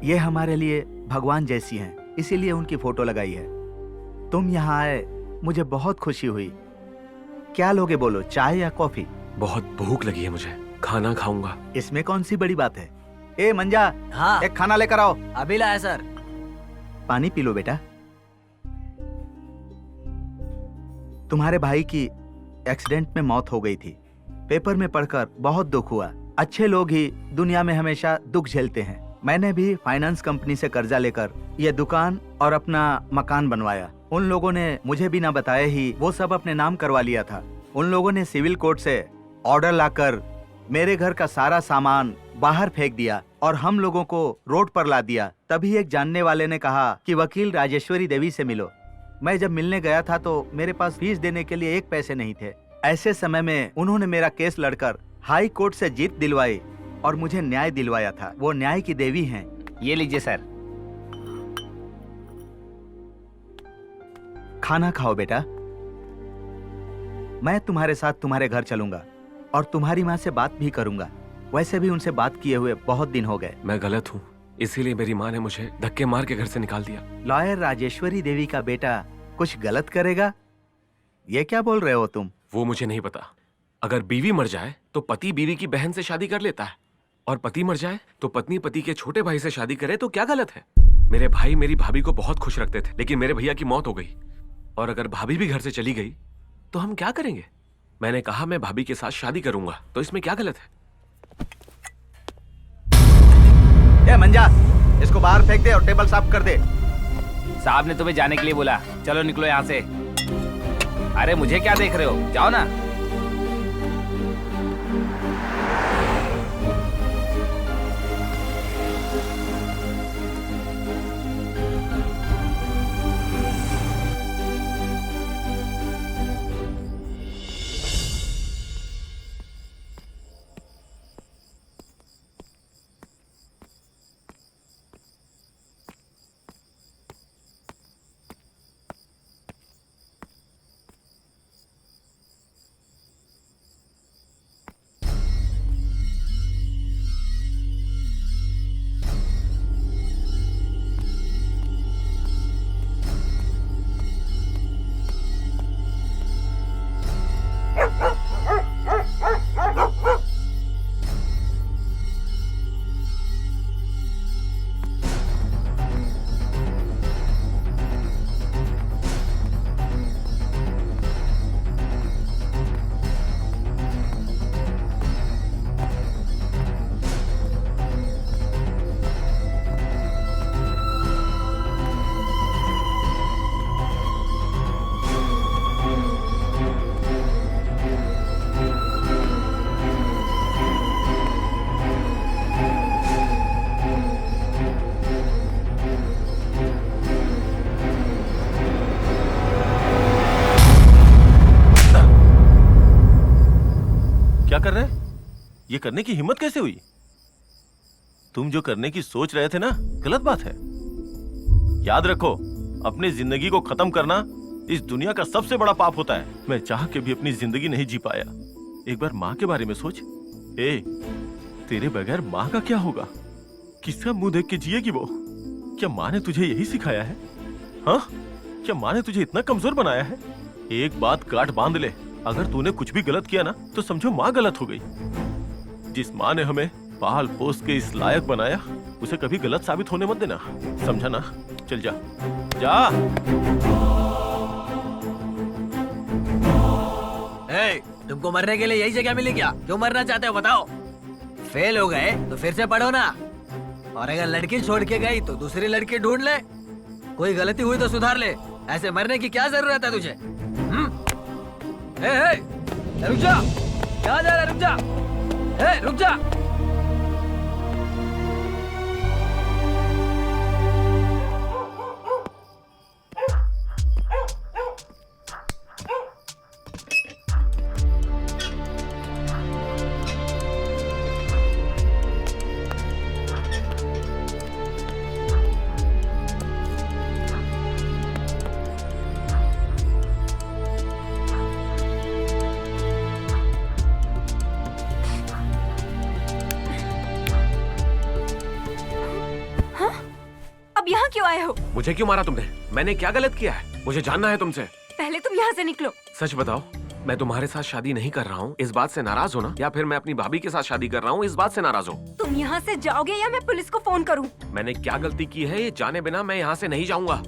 ये हमारे लिए भगवान जैसी हैं, इसीलिए उनकी फोटो लगाई है। तुम यहाँ आए, मुझे बहुत खुशी हुई। क्या लोगे बोलो, चाय या कॉफी? बहुत भूख लगी है मुझे, खाना खाऊंगा। इसमें कौन सी बड़ी बात है? ए मंजा, हाँ, एक खाना लेकर आओ। अभी लाया सर। पानी पी लो बेटा। तुम्हारे भाई की एक्सीडेंट में मौत हो गई थी। पेपर में पढ़कर बहुत दुख हुआ। अच्छे लोग ही दुनिया में हमेशा दुख झेलते हैं। मैंने भी फाइनेंस कंपनी से कर्जा लेकर ये दुकान और अपना मकान बनवाया। उन लोगों ने मुझे भी ना बताए ही वो सब अपने नाम करवा लिया था। उन लोगों ने सिविल कोर्ट से ऑर्डर लाकर मेरे घर का सारा सामान बाहर फेंक दिया और हम लोगों को रोड पर ला दिया। तभी एक जानने वाले ने कहा कि वकील राजेश्वरी देवी से मिलो। मैं जब मिलने गया था तो मेरे पास फीस देने के लिए 1 पैसे नहीं थे। ऐसे समय में उन्होंने मेरा केस लड़कर हाई कोर्ट से जीत दिलवाई और मुझे न्याय दिलवाया था। वो न्याय की देवी हैं। ये लीजिए सर। खाना खाओ बेटा। मैं तुम्हारे साथ तुम्हारे घर चलूंगा और तुम्हारी माँ से बात भी करूंगा। वैसे भी उनसे बात किए हुए बहुत दिन हो गए। मैं गलत हूँ, इसीलिए मेरी माँ ने मुझे धक्के मार के घर से निकाल दिया। लॉयर राजेश्वरी देवी का बेटा कुछ गलत करेगा? ये क्या बोल रहे हो तुम? वो मुझे नहीं पता। अगर बीवी मर जाए तो पति बीवी की बहन से शादी कर लेता है, और पति मर जाए तो पत्नी पति के छोटे भाई से शादी करे तो क्या गलत है? मेरे भाई मेरी भाभी को बहुत खुश रखते थे, लेकिन मेरे भैया की मौत हो गई, और अगर भाभी भी घर से चली गई तो हम क्या करेंगे? मैंने कहा मैं भाभी के साथ शादी करूंगा, तो इसमें क्या गलत है? ए मंजा, इसको बाहर फेंक दे और टेबल साफ कर दे। साहब ने तुम्हें जाने के लिए बोला। चलो निकलो यहाँ से। अरे मुझे क्या देख रहे हो, जाओ ना। क्या कर रहे हैं? ये करने की हिम्मत कैसे हुई? तुम जो करने की सोच रहे थे ना, गलत बात है। याद रखो, अपनी जिंदगी को खत्म करना इस दुनिया का सबसे बड़ा पाप होता है। मैं चाह के भी अपनी जिंदगी नहीं जी पाया। एक बार माँ के बारे में सोच। तेरे बगैर माँ का क्या होगा? किसका मुंह देख के जिएगी वो? क्या माँ ने तुझे यही सिखाया है? हाँ, क्या माँ ने तुझे इतना कमजोर बनाया है? एक बात गांठ बांध ले, अगर तूने कुछ भी गलत किया ना तो समझो माँ गलत हो गई। जिस माँ ने हमें पाल पोस के इस लायक बनाया, उसे कभी गलत साबित होने मत देना, समझा ना? चल जा जा। तुमको मरने के लिए यही जगह मिली क्या? क्यों मरना चाहते हो बताओ? फेल हो गए तो फिर से पढ़ो ना, और अगर लड़की छोड़ के गई तो दूसरी लड़की ढूंढ ले। कोई गलती हुई तो सुधार ले। ऐसे मरने की क्या जरूरत है तुझे? रुक जा, कहाँ जा रहा है? रुक जा, रुक जा। मुझे क्यों मारा तुमने? मैंने क्या गलत किया है? मुझे जानना है तुमसे। पहले तुम यहाँ से निकलो। सच बताओ, मैं तुम्हारे साथ शादी नहीं कर रहा हूँ, इस बात से नाराज हो ना? या फिर मैं अपनी भाभी के साथ शादी कर रहा हूँ, इस बात से नाराज हो? तुम यहाँ से जाओगे या मैं पुलिस को फोन करूँ? मैंने क्या गलती की है ये जाने बिना मैं यहाँ से नहीं जाऊंगा।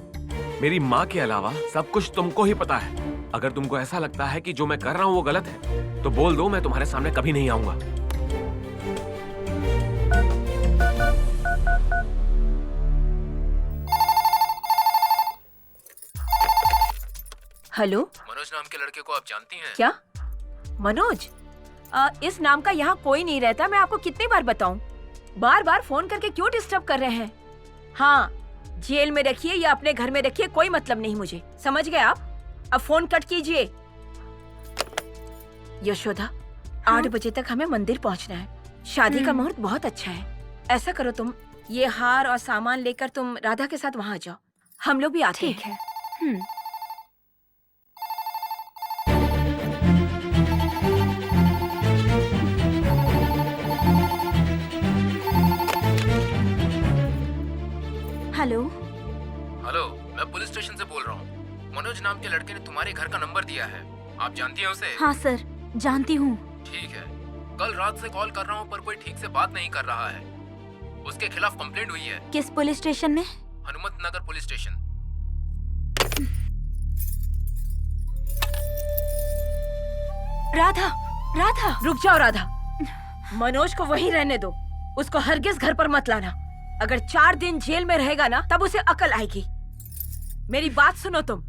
मेरी माँ के अलावा सब कुछ तुमको ही पता है। अगर तुमको ऐसा लगता है कि जो मैं कर रहा हूँ वो गलत है तो बोल दो, मैं तुम्हारे सामने कभी नहीं आऊंगा। हेलो, मनोज नाम के लड़के को आप जानती हैं? क्या मनोज? इस नाम का यहाँ कोई नहीं रहता। मैं आपको कितनी बार बताऊं? बार बार फोन करके क्यों डिस्टर्ब कर रहे हैं? हाँ, जेल में रखिए या अपने घर में रखिए, कोई मतलब नहीं मुझे, समझ गए आप? अब फोन कट कीजिए। यशोदा, 8 बजे तक हमें मंदिर पहुंचना है। शादी का मुहूर्त बहुत अच्छा है। ऐसा करो, तुम ये हार और सामान लेकर तुम राधा के साथ वहाँ जाओ। हम लोग भी आते ठीक हैं। है। हेलो। हेलो, मैं पुलिस स्टेशन से बोल रहा हूँ। मनोज नाम के लड़के ने तुम्हारे घर का नंबर दिया है। आप जानती हैं उसे? हाँ सर, जानती हूँ। ठीक है। कल रात से कॉल कर रहा हूँ पर कोई ठीक से बात नहीं कर रहा है। उसके खिलाफ कंप्लेंट हुई है। किस पुलिस स्टेशन में? हनुमत नगर पुलिस स्टेशन। राधा, राधा, रुक जाओ राधा। मनोज को वहीं रहने दो। उसको हरगिज घर पर मत लाना। अगर 4 दिन जेल में रहेगा ना, तब उसे अकल आएगी। मेरी बात सुनो तुम।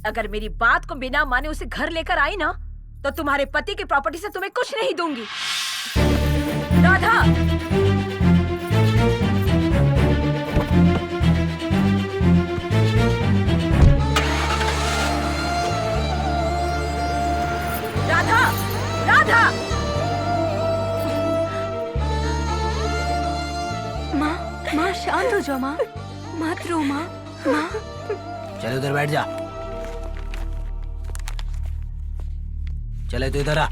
अगर मेरी बात को बिना माने उसे घर लेकर आई ना, तो तुम्हारे पति की प्रॉपर्टी से तुम्हें कुछ नहीं दूंगी। राधा, राधा, राधा। माँ, माँ शांत हो जाओ माँ। मत रो माँ। माँ, चल उधर बैठ जा। चले तू इधर आ।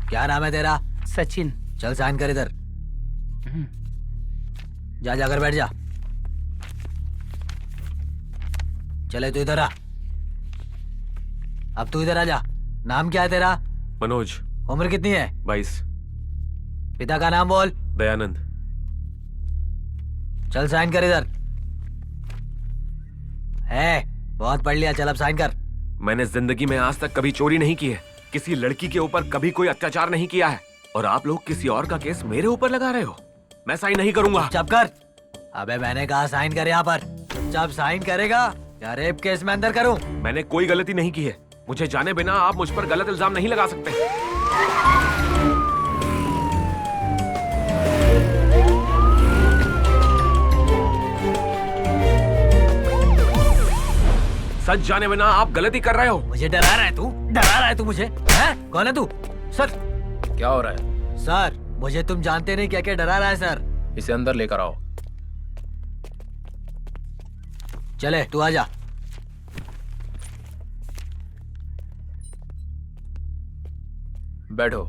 क्या नाम है तेरा? सचिन। चल साइन कर इधर। जा जाकर बैठ जा। चले तू इधर आ। अब तू इधर आ जा। नाम क्या है तेरा? मनोज। उम्र कितनी है? 22। पिता का नाम बोल। दयानंद। चल साइन कर इधर। है, बहुत पढ़ लिया, चल अब साइन कर। मैंने जिंदगी में आज तक कभी चोरी नहीं की है। किसी लड़की के ऊपर कभी कोई अत्याचार नहीं किया है। और आप लोग किसी और का केस मेरे ऊपर लगा रहे हो। मैं साइन नहीं करूंगा। चुप कर। अबे मैंने कहा साइन कर यहाँ पर। जब साइन करेगा या रेप केस में अंदर करूं? मैंने कोई गलती नहीं की है। मुझे जाने बिना आप मुझ पर गलत इल्जाम नहीं लगा सकते। सच जाने बिना आप गलती कर रहे हो। मुझे डरा रहा है तू? डरा रहा है तू मुझे? हैं? कौन है तू? सर, क्या हो रहा है? सर, मुझे तुम जानते नहीं क्या क्या डरा रहा है सर। इसे अंदर लेकर आओ। चले तू आ जा। बैठो।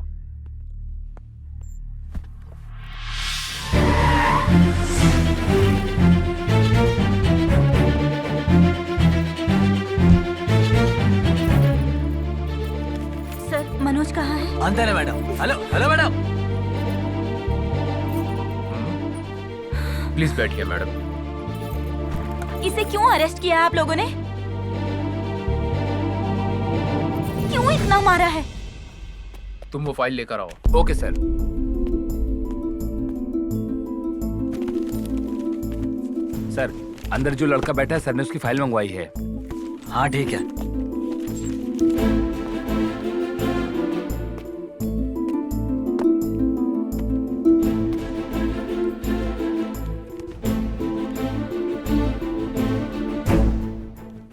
सर, मनोज कहाँ है? अंदर है madam. Hello hello madam. Please बैठिए मैडम। इसे क्यों अरेस्ट किया आप लोगों ने? क्यों इतना मारा है? तुम वो फाइल लेकर आओ। Okay sir. सर, अंदर जो लड़का बैठा है सर ने उसकी फाइल मंगवाई है। हाँ ठीक है।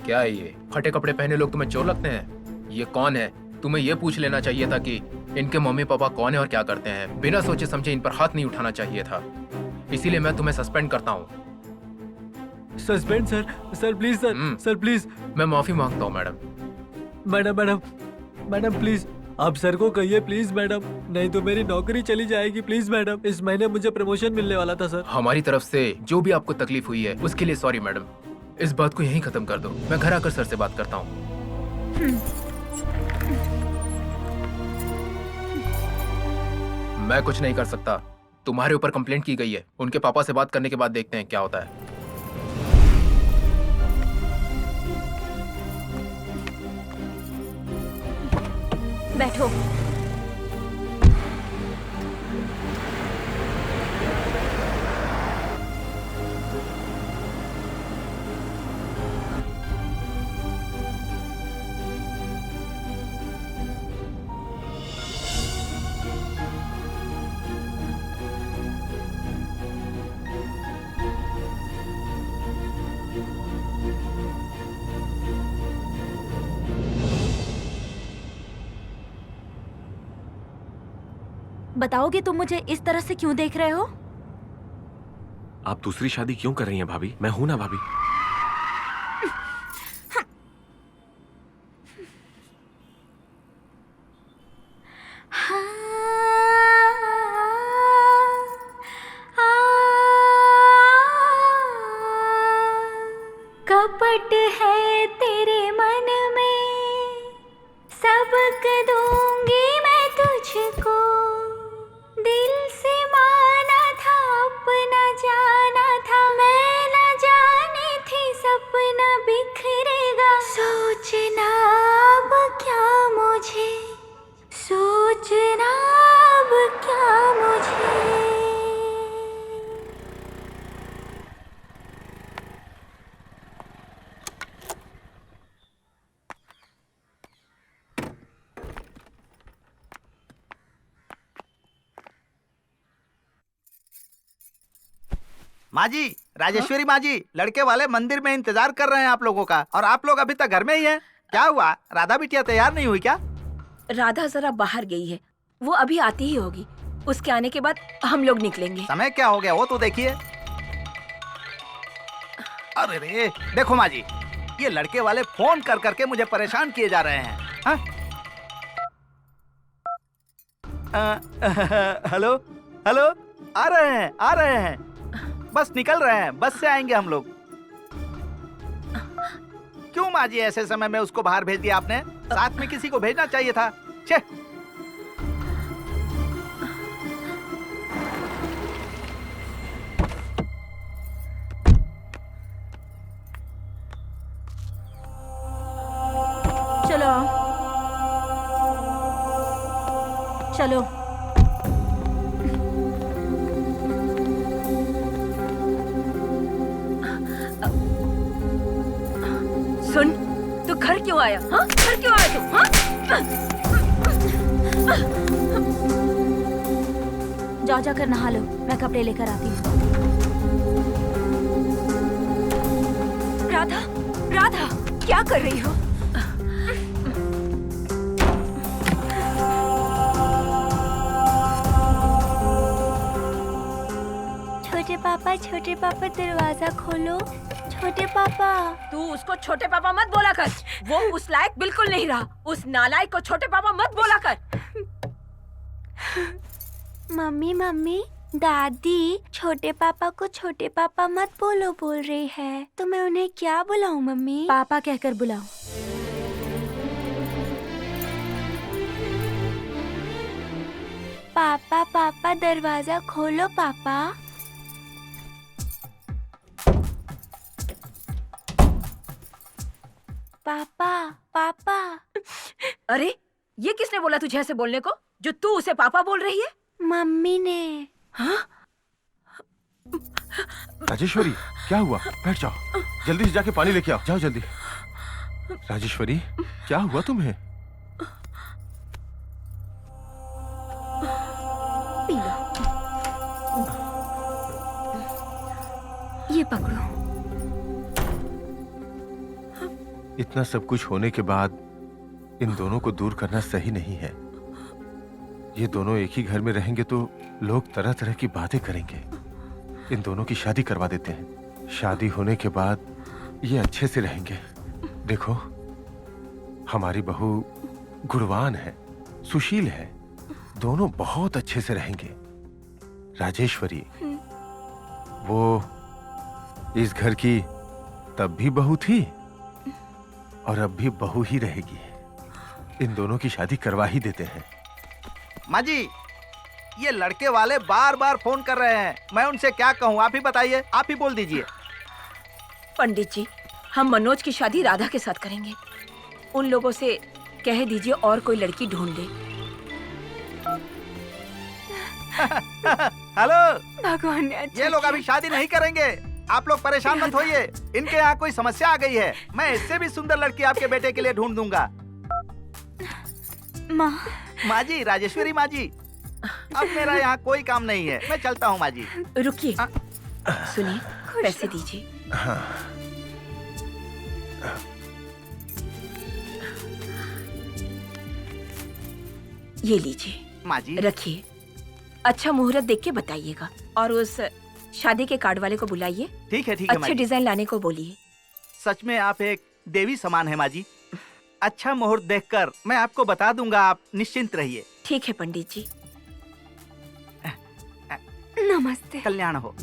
क्या है ये? फटे कपड़े पहने लोग तुम्हें चोर लगते हैं? ये कौन है? तुम्हें ये पूछ लेना चाहिए था कि इनके मम्मी पापा कौन है और क्या करते हैं। बिना सोचे समझे इन पर हाथ नहीं उठाना चाहिए था। इसीलिए मैं तुम्हें सस्पेंड करता हूँ। Suspend sir? Sir please sir. Sir please. मैं माफी मांगता हूँ madam. Madam madam madam please, आप सर को कहिए प्लीज मैडम, नहीं तो मेरी नौकरी चली जाएगी। प्लीज मैडम, इस महीने मुझे प्रमोशन मिलने वाला था सर। हमारी तरफ से जो भी आपको तकलीफ हुई है उसके लिए सॉरी मैडम। इस बात को यहीं खत्म कर दो। मैं घर आकर सर से बात करता हूँ। मैं कुछ नहीं कर सकता। तुम्हारे ऊपर कंप्लेंट की गई है। उनके पापा से बात करने के बाद देखते हैं क्या होता है। बैठो। बताओगे तुम मुझे इस तरह से क्यों देख रहे हो? आप दूसरी शादी क्यों कर रही हैं भाभी? मैं हूं ना भाभी। कपट है तेरे मन में, सबक दूंगी मैं तुझको। दिल से माना था, अपना जाना था, मैं न जानी थी सपना बिखरेगा। सोचना अब क्या मुझे, सोचना अब क्या मुझे। माँ जी, राजेश्वरी माँ जी, लड़के वाले मंदिर में इंतजार कर रहे हैं आप लोगों का, और आप लोग अभी तक घर में ही हैं। क्या हुआ, राधा बिटिया तैयार नहीं हुई क्या? राधा जरा बाहर गई है, वो अभी आती ही होगी। उसके आने के बाद हम लोग निकलेंगे। समय क्या हो गया वो तो देखिए। अरे रे, देखो माँ जी, ये लड़के वाले फोन कर करके मुझे परेशान किए जा रहे हैं। हाँ? हेलो हेलो, आ रहे हैं, बस निकल रहे हैं, बस से आएंगे हम लोग। क्यों माँ जी ऐसे समय में उसको बाहर भेज दिया आपने? साथ में किसी को भेजना चाहिए था। छे। चलो चलो। सुन, तू घर क्यों आया? हाँ, घर क्यों आया तू? हाँ? जाओ जाकर नहा लो, मैं कपड़े लेकर आती हूँ। राधा, राधा, क्या कर रही हो? छोटे पापा दरवाजा खोलो। छोटे पापा। तू उसको छोटे पापा मत बोला कर, वो उस लायक बिल्कुल नहीं रहा। उस नालायक को छोटे पापा मत बोला कर। मम्मी मम्मी, दादी छोटे पापा को छोटे पापा मत बोलो बोल रही है, तो मैं उन्हें क्या बुलाऊं मम्मी? पापा कहकर बुलाओ। पापा पापा दरवाजा खोलो पापा। पापा पापा। अरे, ये किसने बोला तुझे ऐसे बोलने को, जो तू उसे पापा बोल रही है? मम्मी ने। हाँ? राजेश्वरी, क्या हुआ? बैठ जाओ, जल्दी से जाके पानी लेके आओ, जाओ जल्दी। राजेश्वरी, क्या हुआ तुम्हें? पी लो, ये पकड़ो। इतना सब कुछ होने के बाद इन दोनों को दूर करना सही नहीं है। ये दोनों एक ही घर में रहेंगे तो लोग तरह तरह की बातें करेंगे। इन दोनों की शादी करवा देते हैं। शादी होने के बाद ये अच्छे से रहेंगे। देखो, हमारी बहू गुणवान है, सुशील है, दोनों बहुत अच्छे से रहेंगे। राजेश्वरी, वो इस घर की तब भी बहू थी और अब भी बहू ही रहेगी। इन दोनों की शादी करवा ही देते हैं। माँ जी, ये लड़के वाले बार बार फोन कर रहे हैं, मैं उनसे क्या कहूँ? आप ही बताइए, आप ही बोल दीजिए। पंडित जी, हम मनोज की शादी राधा के साथ करेंगे। उन लोगों से कह दीजिए और कोई लड़की ढूंढ दे। हेलो, भगवान ने ये लोग अभी शादी नहीं करेंगे, आप लोग परेशान मत होइए। इनके यहाँ कोई समस्या आ गई है, मैं इससे भी सुंदर लड़की आपके बेटे के लिए ढूंढ दूंगा। माँ जी, राजेश्वरी माँ जी, अब मेरा यहाँ कोई काम नहीं है, मैं चलता हूँ माँ जी। रुकिए, सुनिए, पैसे दीजिए। ये लीजिए, माँ जी रखिए। अच्छा मुहूर्त देख के बताइएगा और उस शादी के कार्ड वाले को बुलाइए। ठीक है अच्छे माँ जी। डिजाइन लाने को बोलिए। सच में आप एक देवी समान है माँ जी। अच्छा मुहूर्त देखकर मैं आपको बता दूंगा, आप निश्चिंत रहिए। ठीक है पंडित जी। नमस्ते। कल्याण हो।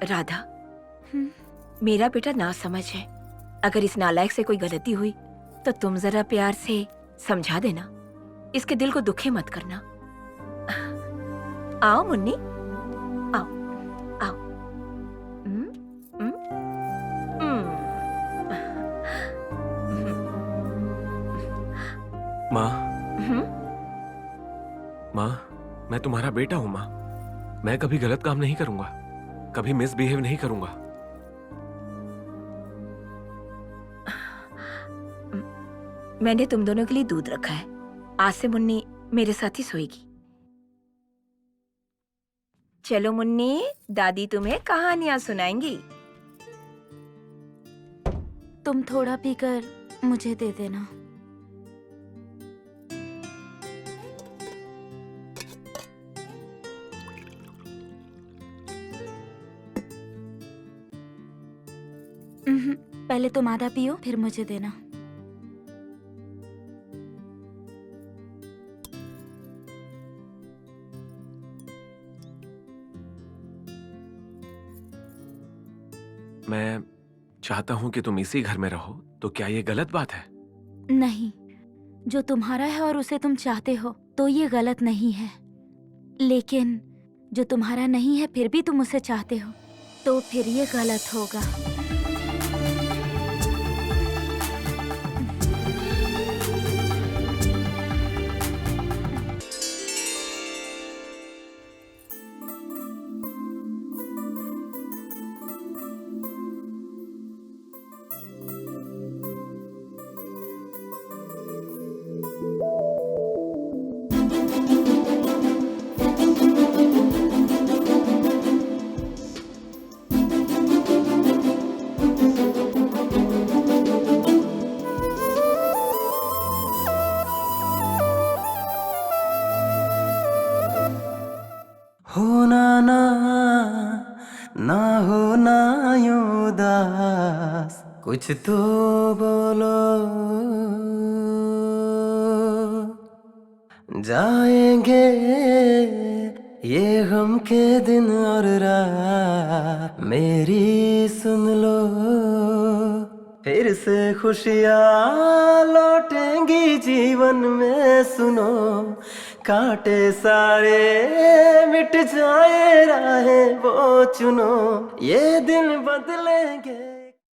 राधा, मेरा बेटा ना समझ है। अगर इस नालायक से कोई गलती हुई तो तुम जरा प्यार से समझा देना। इसके दिल को दुखी मत करना। आओ मुन्नी, आओ आओ। माँ, माँ, मैं तुम्हारा बेटा हूँ माँ। मैं कभी गलत काम नहीं करूंगा, कभी मिसबिहेव नहीं करूंगा। मैंने तुम दोनों के लिए दूध रखा है। आज से मुन्नी मेरे साथ ही सोएगी। चलो मुन्नी, दादी तुम्हें कहानियां सुनाएंगी। तुम थोड़ा पीकर मुझे दे देना। पहले तुम आधा पियो, फिर मुझे देना। मैं चाहता हूँ कि तुम इसी घर में रहो, तो क्या ये गलत बात है? नहीं, जो तुम्हारा है और उसे तुम चाहते हो तो ये गलत नहीं है, लेकिन जो तुम्हारा नहीं है फिर भी तुम उसे चाहते हो तो फिर ये गलत होगा। होना ना ना होना यूं उदास, कुछ तो बोलो। जाएंगे ये गम के दिन और रात, मेरी सुन लो। फिर से खुशियाँ लौटेंगी जीवन में, सुनो। कांटे सारे मिट जाए, राहें वो चुनो। ये दिन बदलेंगे।